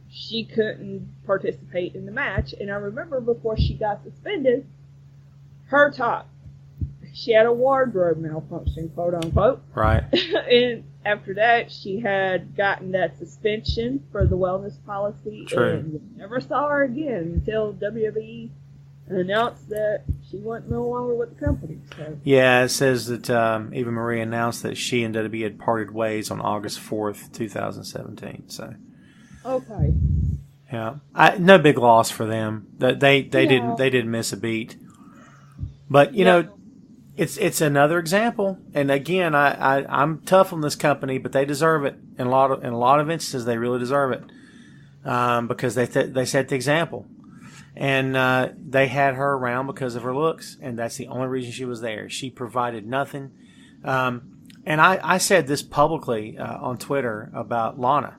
she couldn't participate in the match. And I remember before she got suspended, her top, she had a wardrobe malfunction, quote unquote. Right. And after that, she had gotten that suspension for the wellness policy. True. And we never saw her again until WWE announced that she wasn't no longer with the company. So. Yeah, it says that Eva Marie announced that she and WWE had parted ways on August 4th, 2017. So. Okay. Yeah, no big loss for them. They didn't miss a beat. But it's another example. And again, I'm tough on this company, but they deserve it. In a lot of instances, they really deserve it because they set the example, and they had her around because of her looks, and that's the only reason she was there. She provided nothing. And I said this publicly on Twitter about Lana.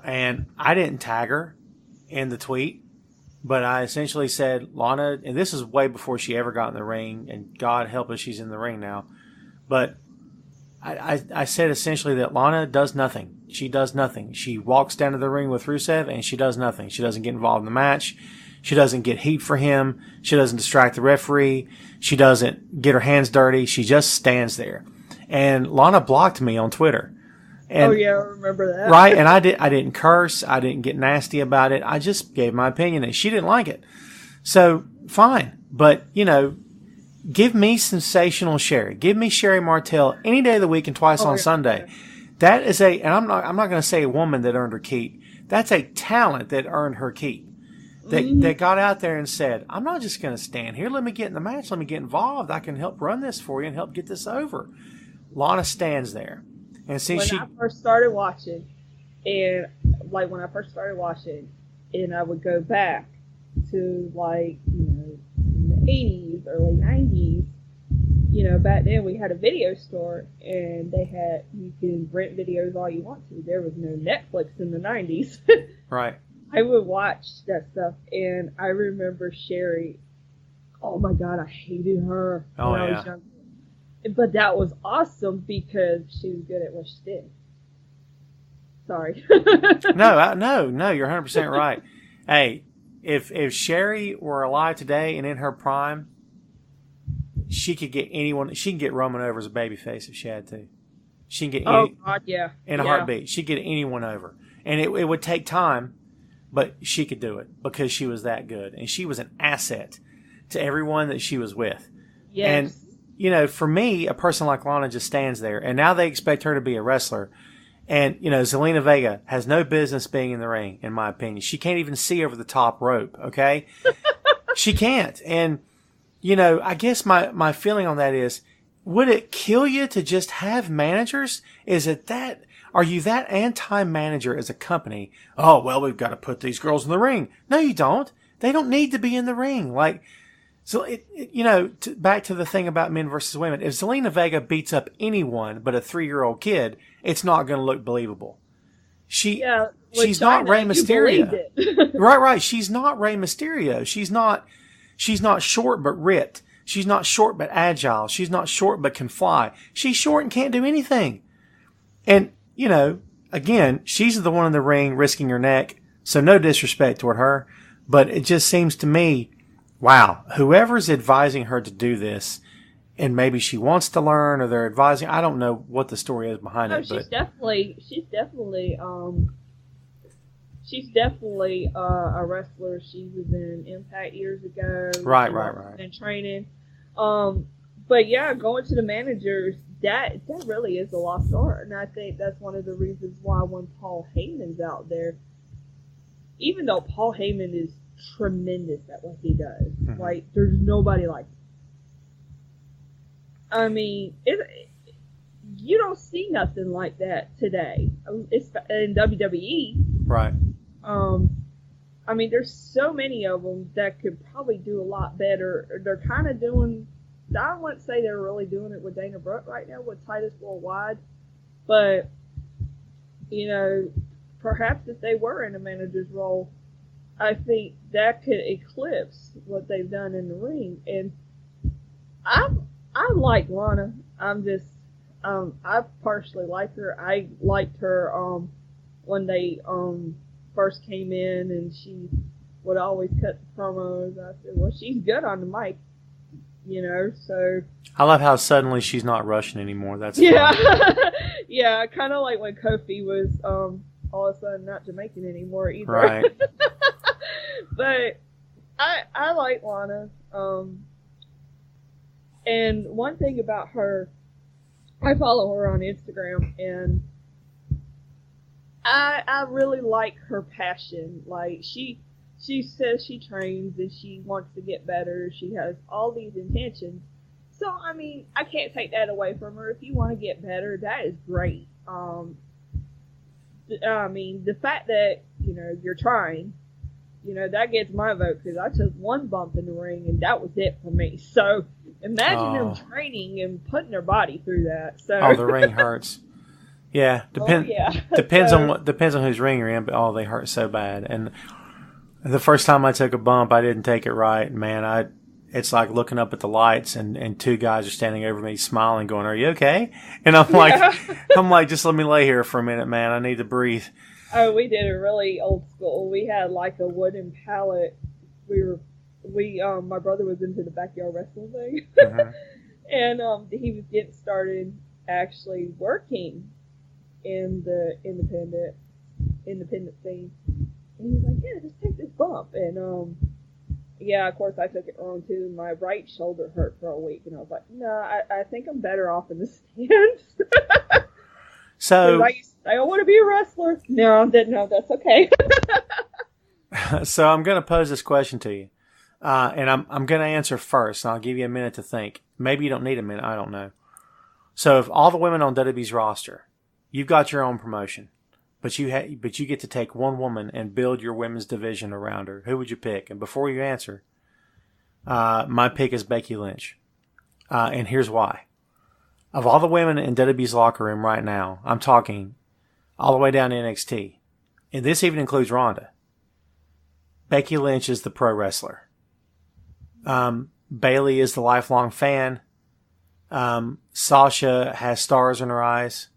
And I didn't tag her in the tweet. But I essentially said, Lana, and this is way before she ever got in the ring, and God help us, she's in the ring now. But I said essentially that Lana does nothing. She does nothing. She walks down to the ring with Rusev, and she does nothing. She doesn't get involved in the match. She doesn't get heat for him. She doesn't distract the referee. She doesn't get her hands dirty. She just stands there. And Lana blocked me on Twitter. And, oh yeah, I remember that. Right, and I didn't curse. I didn't get nasty about it. I just gave my opinion, and she didn't like it. So fine, but give me sensational Sherry. Give me Sherry Martel any day of the week and twice on Sunday. Yeah. That is and I'm not going to say a woman that earned her keep. That's a talent that earned her keep. That got out there and said, I'm not just going to stand here. Let me get in the match. Let me get involved. I can help run this for you and help get this over. Lana stands there. And see, when I first started watching, and I would go back to in the 80s, early 90s, back then we had a video store, and you can rent videos all you want to. There was no Netflix in the 90s. Right. I would watch that stuff, and I remember Sherry. Oh my God, I hated her when I was young. But that was awesome because she was good at what she did. Sorry. No, you're 100% right. Hey, if Sherry were alive today and in her prime, she could get anyone. She can get Roman over as a babyface if she had to. She can get in a heartbeat. She'd get anyone over, and it would take time, but she could do it because she was that good, and she was an asset to everyone that she was with. Yes. And for me, a person like Lana just stands there, and now they expect her to be a wrestler. And, Zelina Vega has no business being in the ring, in my opinion. She can't even see over the top rope, okay? She can't. And, I guess my feeling on that is, would it kill you to just have managers? Are you that anti-manager as a company? Oh, well, we've got to put these girls in the ring. No, you don't. They don't need to be in the ring. So, back to the thing about men versus women. If Zelina Vega beats up anyone but a 3-year-old kid, it's not going to look believable. She's not Rey Mysterio. Right. She's not Rey Mysterio. She's not short but ripped. She's not short but agile. She's not short but can fly. She's short and can't do anything. And, again, she's the one in the ring risking her neck. So no disrespect toward her. But it just seems to me, wow, whoever's advising her to do this, and maybe she wants to learn, or they're advising, I don't know what the story is behind it. She's definitely a wrestler. She was in Impact years ago. Right. In training. But yeah, going to the managers, that really is a lost art. And I think that's one of the reasons why when Paul Heyman's out there, even though Paul Heyman is tremendous at what he does. Mm-hmm. There's nobody like him. I mean, you don't see nothing like that today. It's in WWE. Right. I mean, there's so many of them that could probably do a lot better. They're kind of doing, I wouldn't say they're really doing it with Dana Brooke right now with Titus Worldwide, but, perhaps if they were in a manager's role, I think that could eclipse what they've done in the ring. And I like Lana. I personally like her. I liked her when they first came in, and she would always cut the promos. I said, well, she's good on the mic, so. I love how suddenly she's not Russian anymore. That's yeah. Yeah, kind of like when Kofi was all of a sudden not Jamaican anymore either. Right. But I like Lana. And one thing about her, I follow her on Instagram, and I really like her passion. She says she trains and she wants to get better. She has all these intentions. So, I mean, I can't take that away from her. If you want to get better, that is great. I mean, the fact that, you're trying, that gets my vote, because I took one bump in the ring and that was it for me. So imagine them training and putting their body through that. So the ring hurts. Yeah, depends on whose ring you're in, but they hurt so bad. And The first time I took a bump, I didn't take it right. Man, it's like looking up at the lights and two guys are standing over me smiling, going, "Are you okay?" And I'm like, just let me lay here for a minute, man. I need to breathe. Oh, we did a really old school. We had like a wooden pallet. My brother was into the backyard wrestling thing. Mm-hmm. And he was getting started actually working in the independent scene. And he was like, "Yeah, just take this bump." And yeah, of course I took it wrong too. My right shoulder hurt for a week, and I was like, "No, I think I'm better off in the stands." So I used to say, "I want to be a wrestler." No, that's okay. So I'm going to pose this question to you, and I'm going to answer first, and I'll give you a minute to think. Maybe you don't need a minute. I don't know. So if all the women on WWE's roster, you've got your own promotion, but you get to take one woman and build your women's division around her, who would you pick? And before you answer, my pick is Becky Lynch, and here's why. Of all the women in WWE's locker room right now, I'm talking all the way down to NXT, and this even includes Ronda. Becky Lynch is the pro wrestler. Bayley is the lifelong fan. Sasha has stars in her eyes.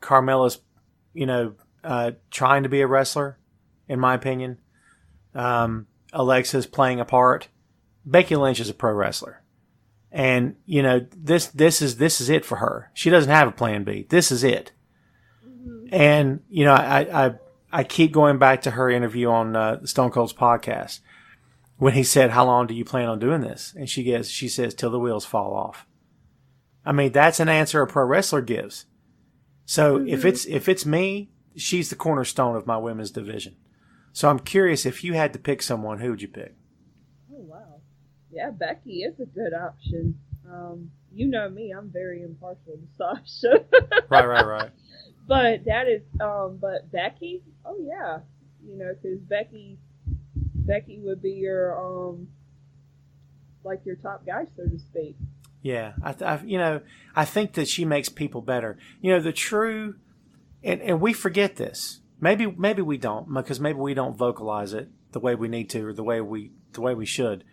Carmella's, trying to be a wrestler, in my opinion. Alexa's playing a part. Becky Lynch is a pro wrestler. And, this is it for her. She doesn't have a plan B. This is it. Mm-hmm. And, I keep going back to her interview on Stone Cold's podcast when he said, "How long do you plan on doing this?" And she says, "Till the wheels fall off." I mean, that's an answer a pro wrestler gives. So if it's me, she's the cornerstone of my women's division. So I'm curious, if you had to pick someone, who would you pick? Oh, wow. Yeah, Becky is a good option. You know me, I'm very impartial to Sasha. Right. But but Becky, oh yeah, because Becky would be your like your top guy, so to speak. Yeah, I think that she makes people better. The true, and we forget this. Maybe we don't, because maybe we don't vocalize it the way we need to, or the way we should.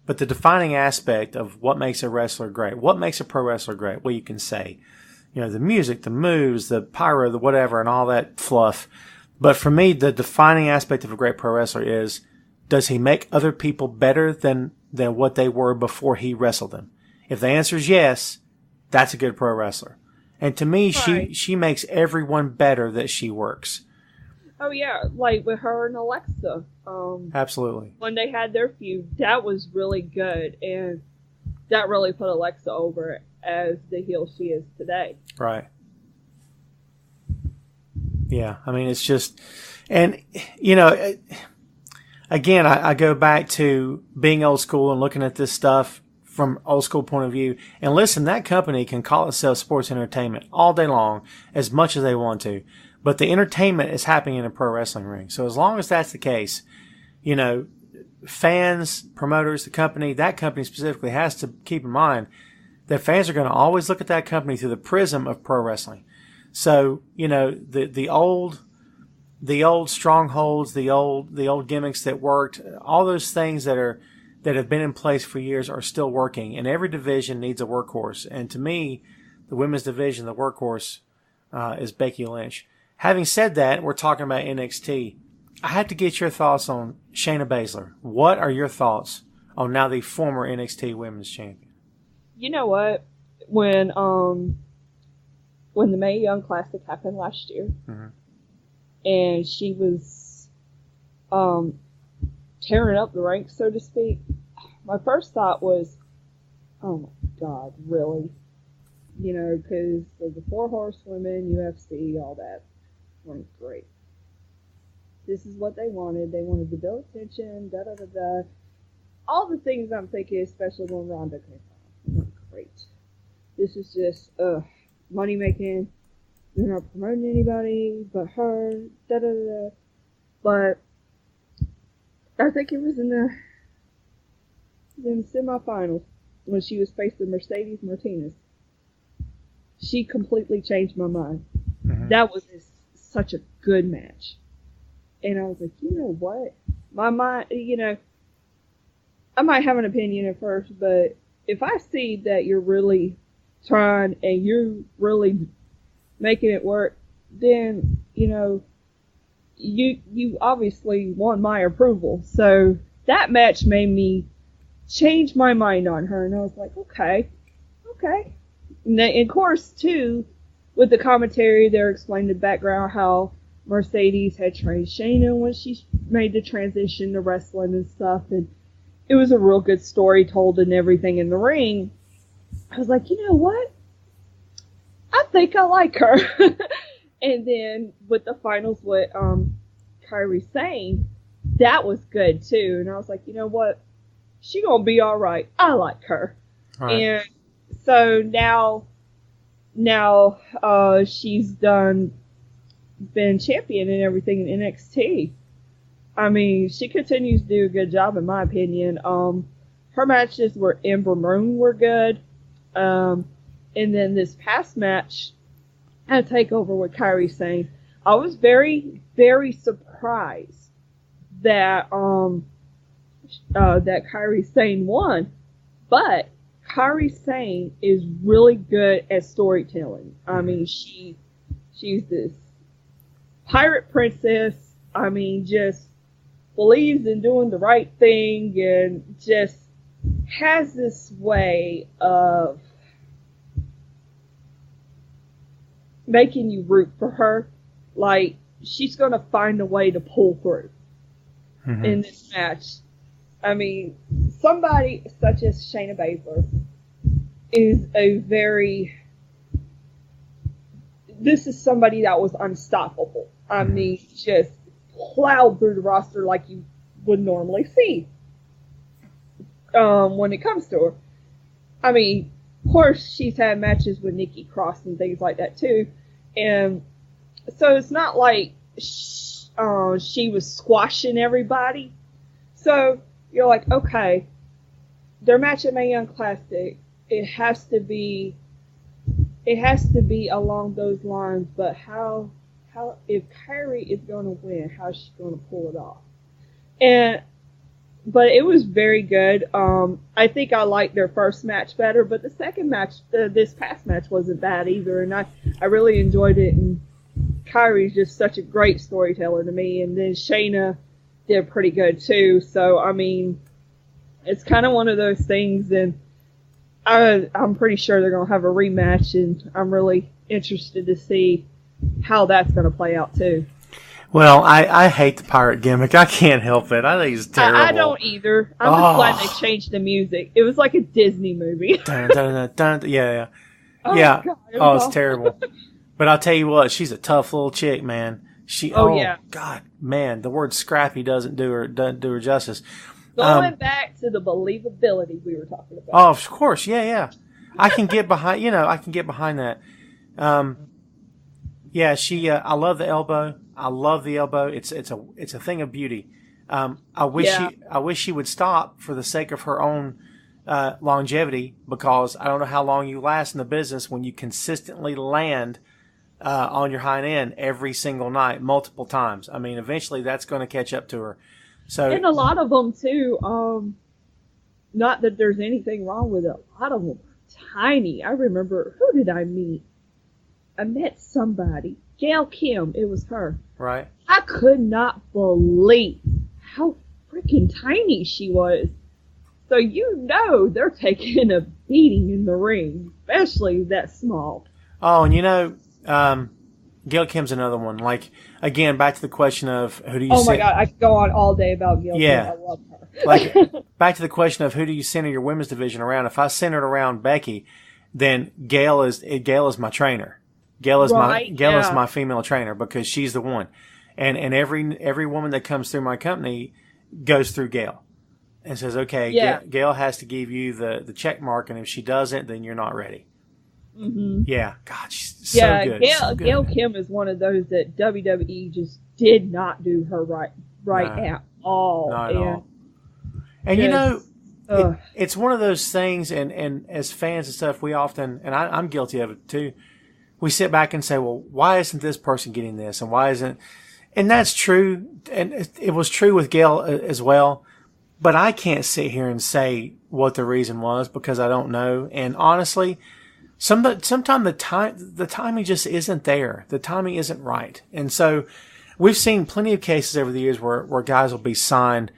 But the defining aspect of what makes a wrestler great, what makes a pro wrestler great, well, you can say, the music, the moves, the pyro, the whatever, and all that fluff. But for me, the defining aspect of a great pro wrestler is, does he make other people better than what they were before he wrestled them? If the answer is yes, that's a good pro wrestler. And to me, right, she makes everyone better that she works. Oh yeah, like with her and Alexa. Absolutely. When they had their feud, that was really good, and that really put Alexa over as the heel she is today. Right. Yeah, I mean, it's just, and again, I go back to being old school and looking at this stuff from old school point of view. And listen, that company can call itself sports entertainment all day long, as much as they want to. But the entertainment is happening in a pro wrestling ring. So as long as that's the case, fans, promoters, that company specifically has to keep in mind that fans are going to always look at that company through the prism of pro wrestling. So, the old strongholds, the old gimmicks that worked, all those things that have been in place for years are still working, and every division needs a workhorse. And to me, the women's division, the workhorse, is Becky Lynch. Having said that, we're talking about NXT. I have to get your thoughts on Shayna Baszler. What are your thoughts on now the former NXT Women's Champion? You know what? When the Mae Young Classic happened last year, mm-hmm, and she was tearing up the ranks, so to speak, my first thought was, oh my God, really? Because of the 4 Horsewomen, UFC, all that, weren't great. This is what they wanted. They wanted to build attention, da-da-da-da. All the things I'm thinking, especially when Ronda came out, weren't great. This is just, money making. They're not promoting anybody but her, da-da-da-da. But I think it was in the semifinals when she was facing Mercedes Martinez. She completely changed my mind. Mm-hmm. That was such a good match. And I was like, you know what? My mind, I might have an opinion at first, but if I see that you're really trying and you're really making it work, then, you obviously won my approval. So that match made me change my mind on her. And I was like, okay. And of course, too, with the commentary, they're explaining the background, how Mercedes had trained Shayna when she made the transition to wrestling and stuff. And it was a real good story told and everything in the ring. I was like, you know what? I think I like her. And then with the finals with Kairi Sane, that was good too. And I was like, you know what? She gonna be all right. I like her. Right. And so now she's been champion and everything in NXT. I mean, she continues to do a good job in my opinion. Her matches with Ember Moon were good. And then this past match at TakeOver with Kairi Sane, I was very, very surprised that that Kairi Sane won. But Kairi Sane is really good at storytelling. I mean, she's this pirate princess. I mean, just believes in doing the right thing and just has this way of making you root for her. Like, she's going to find a way to pull through in this match. I mean, somebody such as Shayna Baszler is this is somebody that was unstoppable. I mean, just plowed through the roster like you would normally see when it comes to her. I mean, of course, she's had matches with Nikki Cross and things like that too. And so it's not like she was squashing everybody. So you're like, okay, their match at Mae Young Classic, it has to be along those lines. But how if Kairi is going to win, how's she going to pull it off? But it was very good. I think I liked their first match better, but the second match, this past match, wasn't bad either, and I really enjoyed it. And Kairi's just such a great storyteller to me, and then Shayna did pretty good too. So I mean, it's kind of one of those things, and I'm pretty sure they're gonna have a rematch, and I'm really interested to see how that's gonna play out too. Well, I hate the pirate gimmick. I can't help it. I think it's terrible. I don't either. I'm just glad they changed the music. It was like a Disney movie. Dun, dun, dun, dun. Yeah. Yeah. God, it's terrible. But I'll tell you what, she's a tough little chick, man. Yeah. God, man, the word scrappy doesn't do her justice. Going back to the believability we were talking about. Oh, of course. Yeah. I can get behind, that. Yeah, I love the elbow. I love the elbow. It's a thing of beauty. I wish she would stop for the sake of her own longevity, because I don't know how long you last in the business when you consistently land on your hind end every single night, multiple times. I mean, eventually that's going to catch up to her. So, and a lot of them too. Not that there's anything wrong with it. A lot of them are tiny. I remember, who did I meet? I met somebody. Gail Kim, it was her. Right. I could not believe how freaking tiny she was. So they're taking a beating in the ring, especially that small. Oh, and Gail Kim's another one. Like, again, back to the question of who do you Oh my God, I could go on all day about Gail Kim. I love her. Like, back to the question of who do you center your women's division around. If I centered around Becky, then Gail is my trainer. Gail is my female trainer, because she's the one. And every woman that comes through my company goes through Gail and says, okay, Gail has to give you the check mark, and if she doesn't, then you're not ready. Mm-hmm. Yeah. God, she's so good. Gail Kim is one of those that WWE just did not do her right at all. Not at all. And it's one of those things, and as fans and stuff, we often, and I'm guilty of it too, we sit back and say, well, why isn't this person getting this? And why isn't... And that's true, and it was true with Gail as well. But I can't sit here and say what the reason was because I don't know. And honestly, sometimes the timing just isn't there. The timing isn't right. And so we've seen plenty of cases over the years where guys will be signed,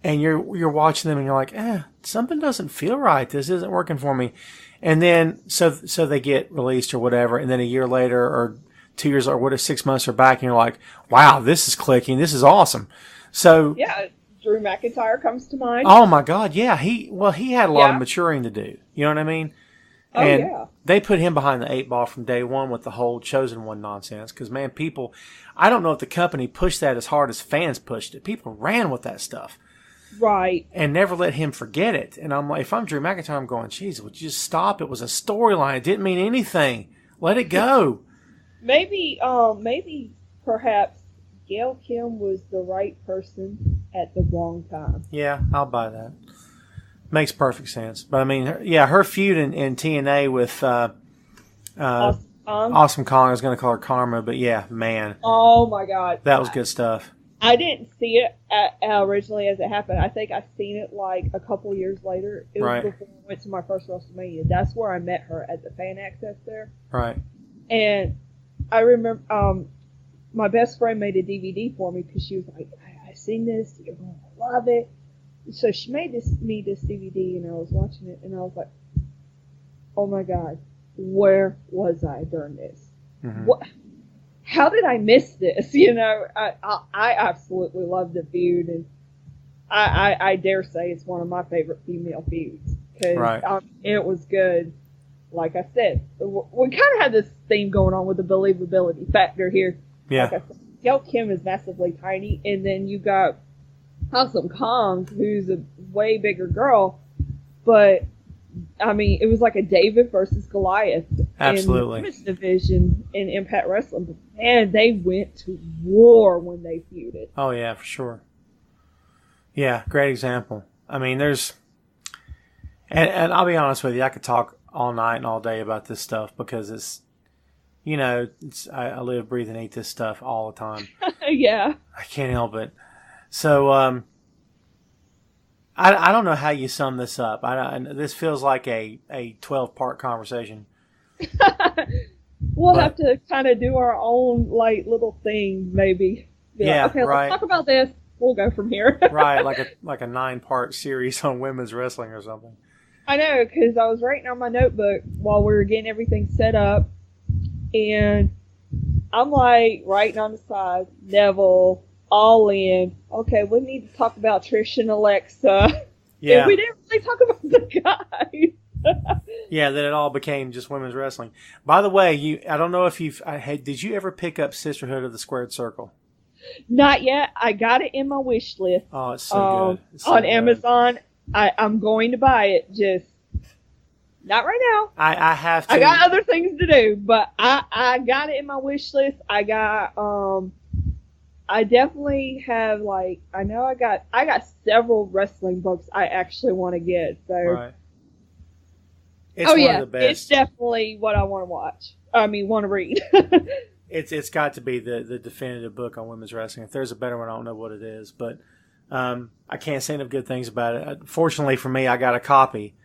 and you're watching them and you're like, something doesn't feel right. This isn't working for me. And then so they get released or whatever, and then a year later or 2 years or whatever, 6 months are back, and you're like, wow, this is clicking. This is awesome. So yeah, Drew McIntyre comes to mind. Oh my God, yeah. He had a lot of maturing to do. You know what I mean? And they put him behind the 8 ball from day one with the whole Chosen One nonsense. Because, man, people, I don't know if the company pushed that as hard as fans pushed it. People ran with that stuff. Right. And never let him forget it. And I'm like, if I'm Drew McIntyre, I'm going, geez, would you just stop? It was a storyline. It didn't mean anything. Let it go. Maybe perhaps Gail Kim was the right person at the wrong time. Yeah, I'll buy that. Makes perfect sense. But I mean, her feud in TNA with Awesome Kong, I was going to call her Karma, but yeah, man. Oh my God. That was good stuff. I didn't see it originally as it happened. I think I seen it like a couple years later. It was before I went to my first WrestleMania. That's where I met her at the fan access there. Right. And I remember my best friend made a DVD for me because she was like, I seen this, you're going to love it. So she made me this DVD, and I was watching it, and I was like, oh my God, where was I during this? Mm-hmm. What? How did I miss this? You know, I absolutely love the feud, and I dare say it's one of my favorite female feuds because it was good. Like I said, we kind of had this theme going on with the believability factor here. Yeah. Like I said, Gail Kim is massively tiny, and then you got Awesome Kong, who's a way bigger girl, but I mean, it was like a David versus Goliath Absolutely. in the women's division in Impact Wrestling. But man, they went to war when they feuded. Oh yeah, for sure. Yeah, great example. I mean, there's, and I'll be honest with you, I could talk all night and all day about this stuff because it's, you know, I live, breathe, and eat this stuff all the time. Yeah. I can't help it. So, I don't know how you sum this up. This feels like a 12-part conversation. We'll have to kind of do our own like little thing, maybe. Okay, let's talk about this. We'll go from here. Right, like a 9-part series on women's wrestling or something. I know, because I was writing on my notebook while we were getting everything set up, and I'm like writing on the side, Neville, All In. Okay, we need to talk about Trish and Alexa. Yeah. And we didn't really talk about the guys. Yeah, then it all became just women's wrestling. By the way, I don't know if did you ever pick up Sisterhood of the Squared Circle? Not yet. I got it in my wish list. Oh, it's so good. It's so on good. Amazon. I'm going to buy it, just not right now. I have to. I got other things to do, but I got it in my wish list. I got I definitely have I know I got several wrestling books I actually want to get. So right. It's one of the best. It's definitely what I want to watch. Want to read. It's got to be the definitive book on women's wrestling. If there's a better one, I don't know what it is, but I can't say enough good things about it. Fortunately for me, I got a copy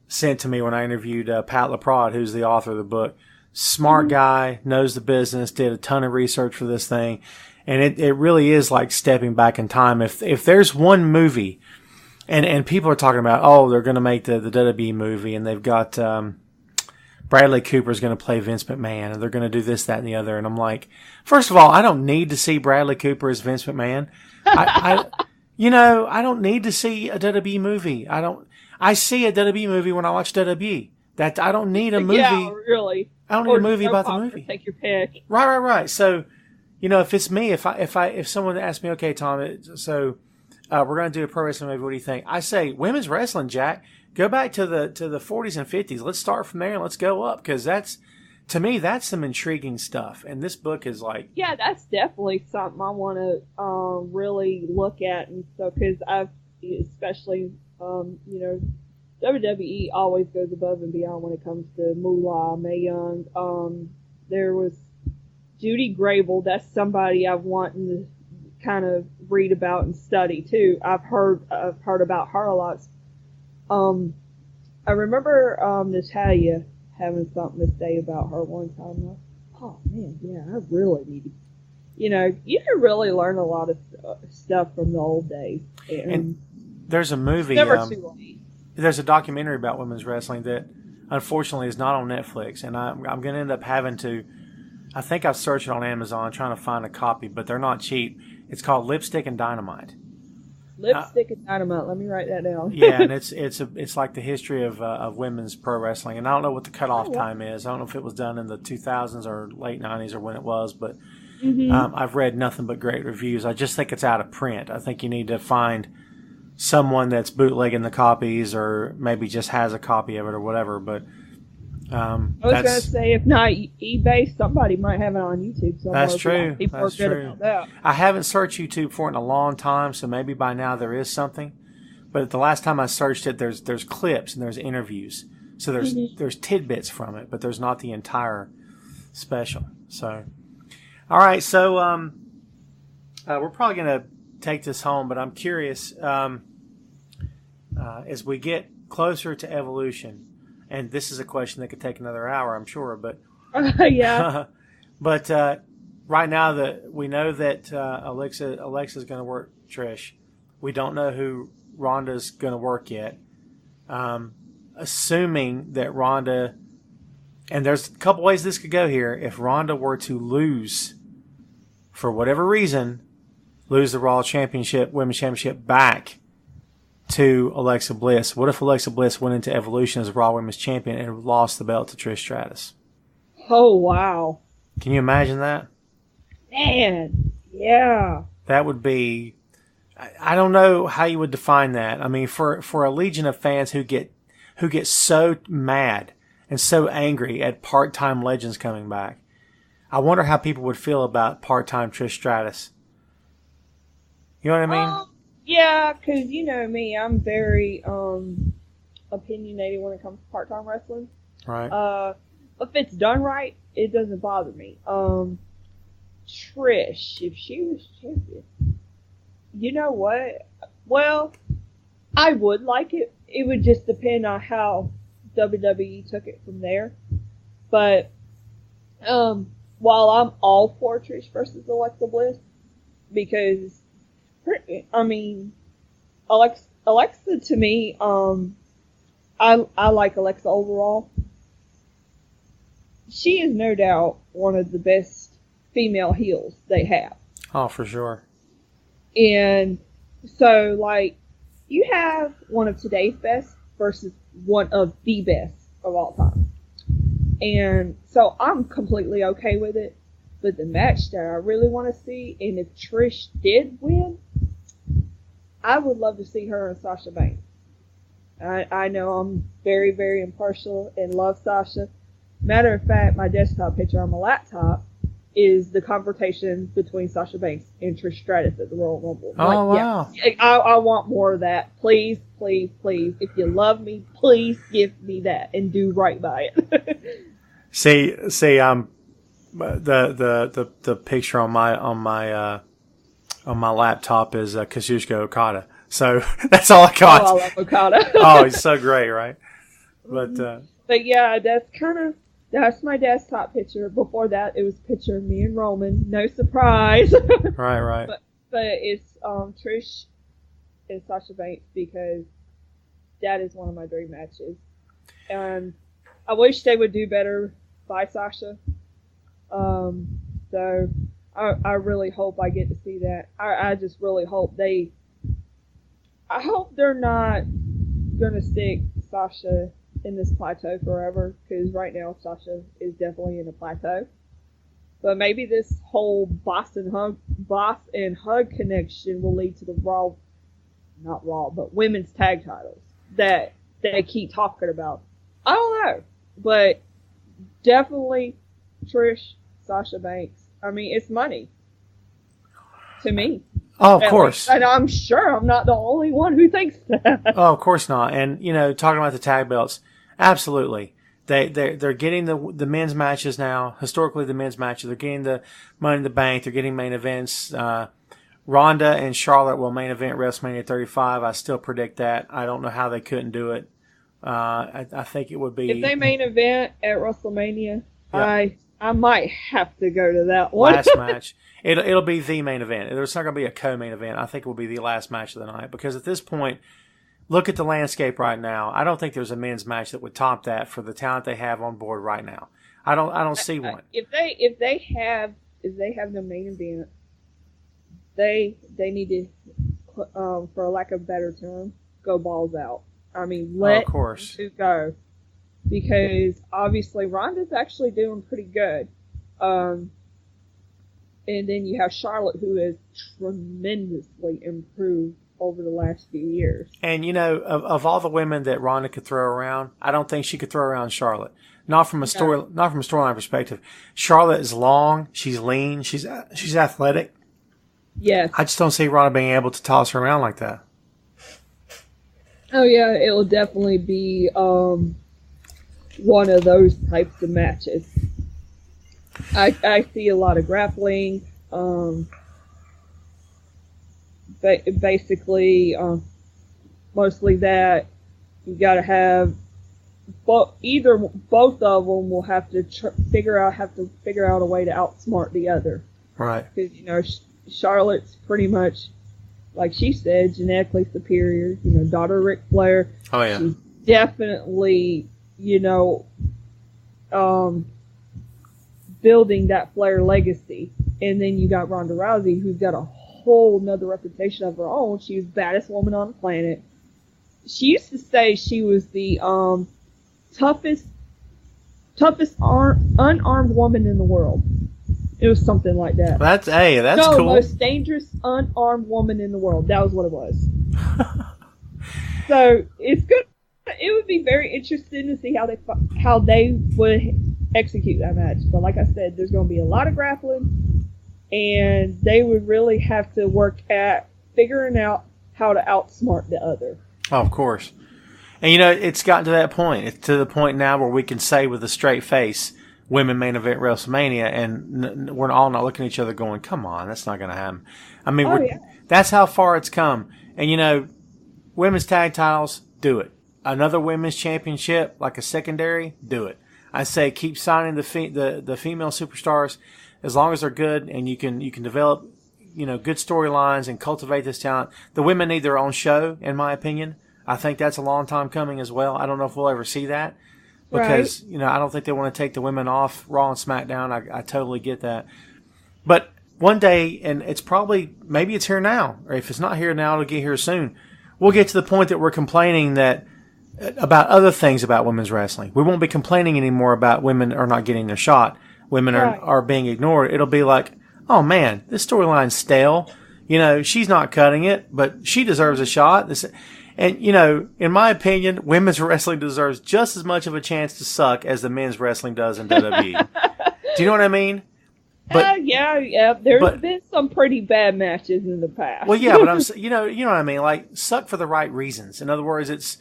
sent to me when I interviewed Pat LaPrade, who's the author of the book. Smart guy, knows the business, did a ton of research for this thing, and it really is like stepping back in time. If there's one movie, and people are talking about, they're going to make the WWE movie, and they've got Bradley Cooper's going to play Vince McMahon, and they're going to do this, that, and the other, and I'm like, first of all, I don't need to see Bradley Cooper as Vince McMahon. I don't need to see a WWE movie. I see a WWE movie when I watch WWE. That I don't need a movie. Yeah, really. I don't need a movie about the movie. Take your pick. Right. So, if it's me, if someone asks me, okay, Tom, so we're going to do a pro wrestling movie, what do you think? I say, women's wrestling, Jack. Go back to the 40s and 50s. Let's start from there and let's go up, because to me, that's some intriguing stuff. And this book is like, yeah, that's definitely something I want to really look at and stuff, because I've especially WWE always goes above and beyond when it comes to Moolah, Mae Young. There was Judy Grable, that's somebody I've wanted to kind of read about and study too. I've heard about her a lot. I remember Natalia having something to say about her one time. Oh man, yeah, I really need to. You can really learn a lot of stuff from the old days. And there's a movie. Never too late. There's a documentary about women's wrestling that unfortunately is not on Netflix, and I'm going to end up having to. I think I've searched it on Amazon trying to find a copy, but they're not cheap. It's called Lipstick and Dynamite. Lipstick and Dynamite. Let me write that down. Yeah, and it's like the history of women's pro wrestling, and I don't know what the cutoff time is. I don't know if it was done in the 2000s or late 90s or when it was, but I've read nothing but great reviews. I just think it's out of print. I think you need to find someone that's bootlegging the copies, or maybe just has a copy of it or whatever. But I was going to say, if not eBay, somebody might have it on YouTube somewhere. That's true. People That's are good true. about that. I haven't searched YouTube for it in a long time, so maybe by now there is something. But the last time I searched it, there's clips and there's interviews. So there's tidbits from it, but there's not the entire special. So, all right. So we're probably going to take this home, but I'm curious as we get closer to Evolution. And this is a question that could take another hour, I'm sure. But yeah. But right now, we know that Alexa's going to work Trish. We don't know who Ronda's going to work yet. Assuming that Ronda, and there's a couple ways this could go here. If Ronda were to lose, for whatever reason, lose the Raw Championship, Women's Championship back to Alexa Bliss. What if Alexa Bliss went into Evolution as Raw Women's Champion and lost the belt to Trish Stratus? Oh, wow. Can you imagine that? Man, yeah. That would be... I don't know how you would define that. I mean, for a legion of fans who get so mad and so angry at part-time legends coming back, I wonder how people would feel about part-time Trish Stratus. You know what I mean? Yeah, because you know me, I'm very opinionated when it comes to part-time wrestling. Right. If it's done right, it doesn't bother me. Trish, if she was champion, you know what? Well, I would like it. It would just depend on how WWE took it from there. But while I'm all for Trish versus Alexa Bliss, because I mean, Alexa to me, I like Alexa overall. She is no doubt one of the best female heels they have. Oh, for sure. And so, like, you have one of today's best versus one of the best of all time. And so I'm completely okay with it. But the match that I really want to see, and if Trish did win, I would love to see her and Sasha Banks. I know I'm very, very impartial and love Sasha. Matter of fact, my desktop picture on my laptop is the confrontation between Sasha Banks and Trish Stratus at the Royal Rumble. Oh, wow. Yeah, I want more of that. Please, please, please. If you love me, please give me that and do right by it. See, the picture on my laptop is Kazuchika Okada. So that's all I got. Oh, I love Okada. Oh, he's so great, right? But yeah, that's my desktop picture. Before that, it was a picture of me and Roman. No surprise. right. But it's Trish and Sasha Banks because that is one of my dream matches, and I wish they would do better by Sasha. So I really hope I get to see that. I just really hope I hope they're not gonna stick Sasha in this plateau forever, because right now Sasha is definitely in a plateau. But maybe this whole boss and hug connection will lead to the not Raw, but women's tag titles that they keep talking about. I don't know, but definitely Trish, Sasha Banks. I mean, it's money to me. Oh, of course. And I'm sure I'm not the only one who thinks that. Oh, of course not. And, talking about the tag belts, absolutely. They're getting the men's matches now. Historically, the men's matches. They're getting the Money in the Bank. They're getting main events. Ronda and Charlotte will main event WrestleMania 35. I still predict that. I don't know how they couldn't do it. I think it would be if they main event at WrestleMania. Yeah. I might have to go to that one. Last match. It'll be the main event. There's not going to be a co-main event. I think it will be the last match of the night because at this point, look at the landscape right now. I don't think there's a men's match that would top that for the talent they have on board right now. I don't see one. If they have the main event, they need to, for lack of a better term, go balls out. I mean, let of course. it go. Because obviously Ronda's actually doing pretty good. And then you have Charlotte, who has tremendously improved over the last few years. And, of all the women that Ronda could throw around, I don't think she could throw around Charlotte. Not from a storyline perspective. Charlotte is long, she's lean, she's athletic. Yes. I just don't see Ronda being able to toss her around like that. Oh yeah, it will definitely be one of those types of matches. I see a lot of grappling. Basically, mostly that you got to have both of them will have to figure out a way to outsmart the other. Right. Because Charlotte's pretty much, like she said, genetically superior. Daughter of Ric Flair. Oh yeah. She's definitely building that Flair legacy. And then you got Ronda Rousey, who's got a whole nother reputation of her own. She's the baddest woman on the planet. She used to say she was the toughest unarmed woman in the world. It was something like that. That's no, cool. Most dangerous unarmed woman in the world. That was what it was. So it's good. It would be very interesting to see how they would execute that match. But like I said, there's going to be a lot of grappling, and they would really have to work at figuring out how to outsmart the other. Oh, of course. And it's gotten to that point. It's to the point now where we can say with a straight face, women main event WrestleMania, and we're all not looking at each other going, come on, that's not going to happen. I mean, that's how far it's come. And, women's tag titles, do it. Another women's championship, like a secondary, do it. I say keep signing the female superstars as long as they're good and you can develop, good storylines and cultivate this talent. The women need their own show, in my opinion. I think that's a long time coming as well. I don't know if we'll ever see that. Because, I don't think they want to take the women off Raw and SmackDown. I totally get that. But one day, and maybe it's here now, or if it's not here now, it'll get here soon. We'll get to the point that we're complaining about other things about women's wrestling. We won't be complaining anymore about women are not getting their shot. Women are being ignored. It'll be like, oh man, this storyline's stale. She's not cutting it, but she deserves a shot. And, in my opinion, women's wrestling deserves just as much of a chance to suck as the men's wrestling does in WWE. Do you know what I mean? Yeah. There's been some pretty bad matches in the past. Well, yeah, but you know what I mean? Like, suck for the right reasons. In other words, it's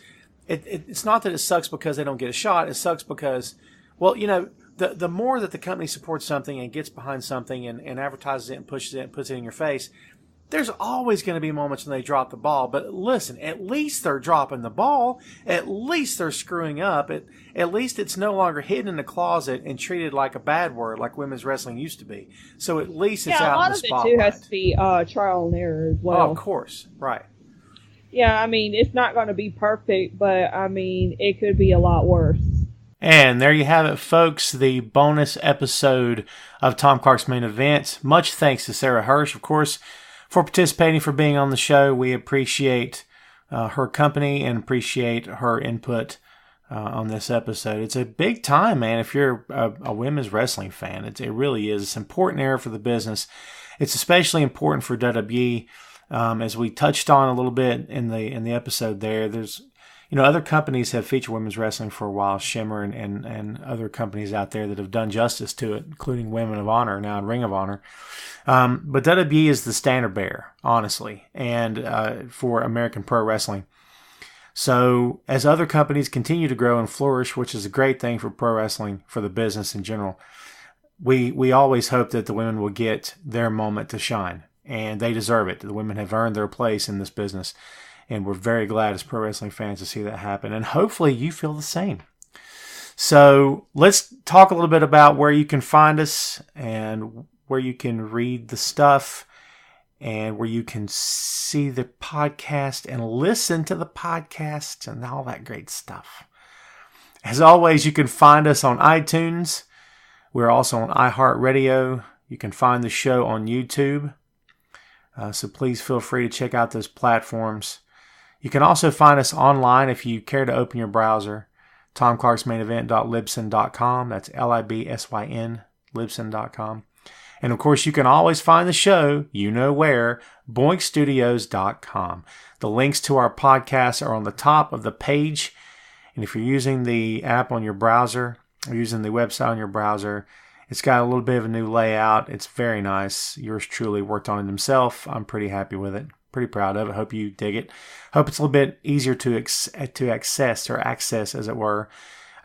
not that it sucks because they don't get a shot. It sucks because, the more that the company supports something and gets behind something and advertises it and pushes it and puts it in your face, there's always going to be moments when they drop the ball. But listen, at least they're dropping the ball. At least they're screwing up. At least it's no longer hidden in the closet and treated like a bad word like women's wrestling used to be. So at least it's out in the spotlight. Yeah, a lot of it, too, has to be trial and error as well. Oh, of course. Right. Yeah, I mean, it's not going to be perfect, but, I mean, it could be a lot worse. And there you have it, folks, the bonus episode of Tom Clark's Main Event. Much thanks to Sarah Hirsch, of course, for participating, for being on the show. We appreciate her company and appreciate her input on this episode. It's a big time, man, if you're a women's wrestling fan. It really is. It's an important era for the business. It's especially important for WWE. As we touched on a little bit in the episode there, there's other companies have featured women's wrestling for a while, Shimmer and other companies out there that have done justice to it, including Women of Honor now and Ring of Honor. But WWE is the standard bearer, honestly, and for American pro wrestling. So as other companies continue to grow and flourish, which is a great thing for pro wrestling, for the business in general, we always hope that the women will get their moment to shine, and they deserve it. The women have earned their place in this business, and we're very glad as pro wrestling fans to see that happen, and hopefully you feel the same. So let's talk a little bit about where you can find us and where you can read the stuff and where you can see the podcast and listen to the podcast and all that great stuff. As always, you can find us on iTunes. We're also on iHeartRadio. You can find the show on YouTube. So please feel free to check out those platforms. You can also find us online if you care to open your browser. TomClarksMainEvent.libsyn.com. That's Libsyn, Libsyn.com. And of course, you can always find the show, you know where, BoinkStudios.com. The links to our podcasts are on the top of the page. And if you're using the app on your browser, or using the website on your browser, it's got a little bit of a new layout. It's very nice. Yours truly worked on it himself. I'm pretty happy with it. Pretty proud of it. Hope you dig it. Hope it's a little bit easier to access, as it were.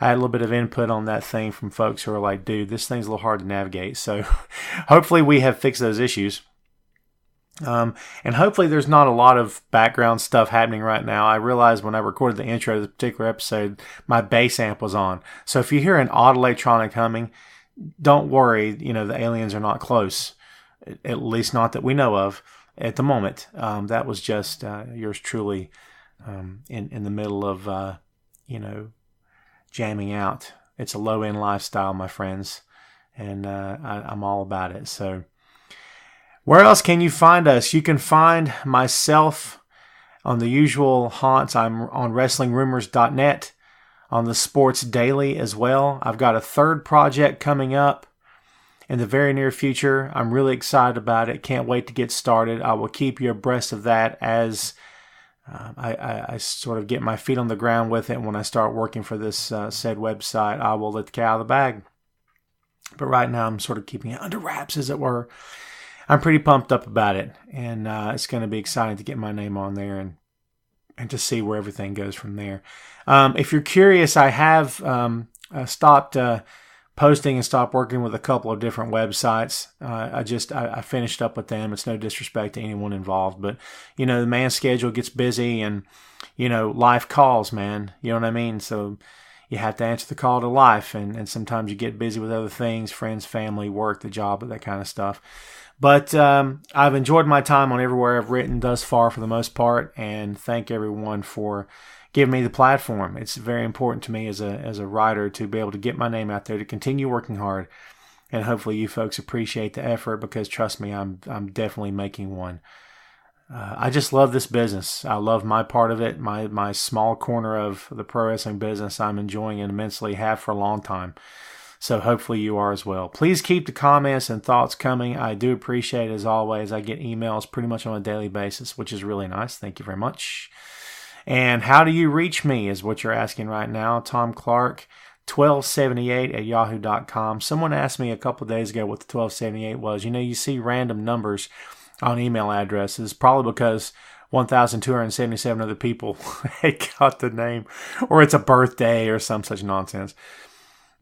I had a little bit of input on that thing from folks who are like, dude, this thing's a little hard to navigate. So hopefully we have fixed those issues. And hopefully there's not a lot of background stuff happening right now. I realized when I recorded the intro to this particular episode, my bass amp was on. So if you hear an odd electronic humming, don't worry. The aliens are not close. At least not that we know of. At the moment, that was just yours truly in the middle of, jamming out. It's a low-end lifestyle, my friends, and I'm all about it. So where else can you find us? You can find myself on the usual haunts. I'm on WrestlingRumors.net, on the Sports Daily as well. I've got a third project coming up in the very near future. I'm really excited about it. Can't wait to get started. I will keep you abreast of that as I sort of get my feet on the ground with it. When I start working for this said website, I will let the cat out of the bag. But right now, I'm sort of keeping it under wraps, as it were. I'm pretty pumped up about it, and it's going to be exciting to get my name on there and to see where everything goes from there. If you're curious, I have stopped posting and stopped working with a couple of different websites. I finished up with them. It's no disrespect to anyone involved, but the man's schedule gets busy, and life calls, man. You know what I mean? So you have to answer the call to life, and sometimes you get busy with other things, friends, family, work, the job, that kind of stuff. But I've enjoyed my time on everywhere I've written thus far for the most part, and thank everyone for giving me the platform. It's very important to me as a writer to be able to get my name out there, to continue working hard, and hopefully you folks appreciate the effort, because trust me, I'm definitely making one. I just love this business. I love my part of it, my small corner of the pro wrestling business. I'm enjoying it immensely, have for a long time. So hopefully you are as well. Please keep the comments and thoughts coming. I do appreciate it as always. I get emails pretty much on a daily basis, which is really nice. Thank you very much. And how do you reach me is what you're asking right now. Tom Clark, 1278 at yahoo.com. Someone asked me a couple of days ago what the 1278 was. You see random numbers on email addresses, probably because 1,277 other people got the name, or it's a birthday or some such nonsense.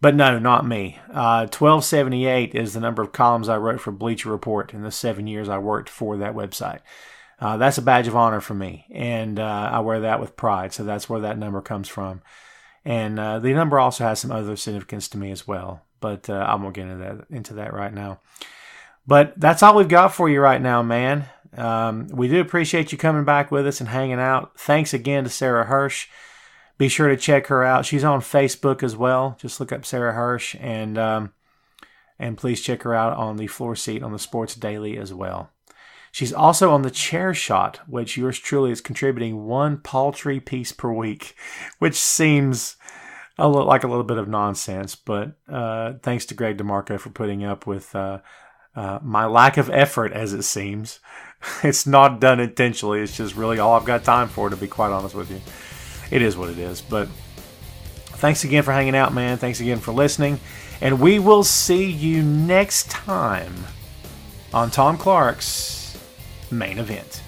But no, not me. 1278 is the number of columns I wrote for Bleacher Report in the 7 years I worked for that website. That's a badge of honor for me, and I wear that with pride, so that's where that number comes from. And the number also has some other significance to me as well, but I won't get into that right now. But that's all we've got for you right now, man. We do appreciate you coming back with us and hanging out. Thanks again to Sarah Hirsch. Be sure to check her out. She's on Facebook as well. Just look up Sarah Hirsch, and please check her out on the floor seat on the Sports Daily as well. She's also on the Chairshot, which yours truly is contributing one paltry piece per week, which seems like a little bit of nonsense. But thanks to Greg DeMarco for putting up with my lack of effort, as it seems. It's not done intentionally. It's just really all I've got time for, to be quite honest with you. It is what it is. But thanks again for hanging out, man. Thanks again for listening. And we will see you next time on Tom Clark's Main Event.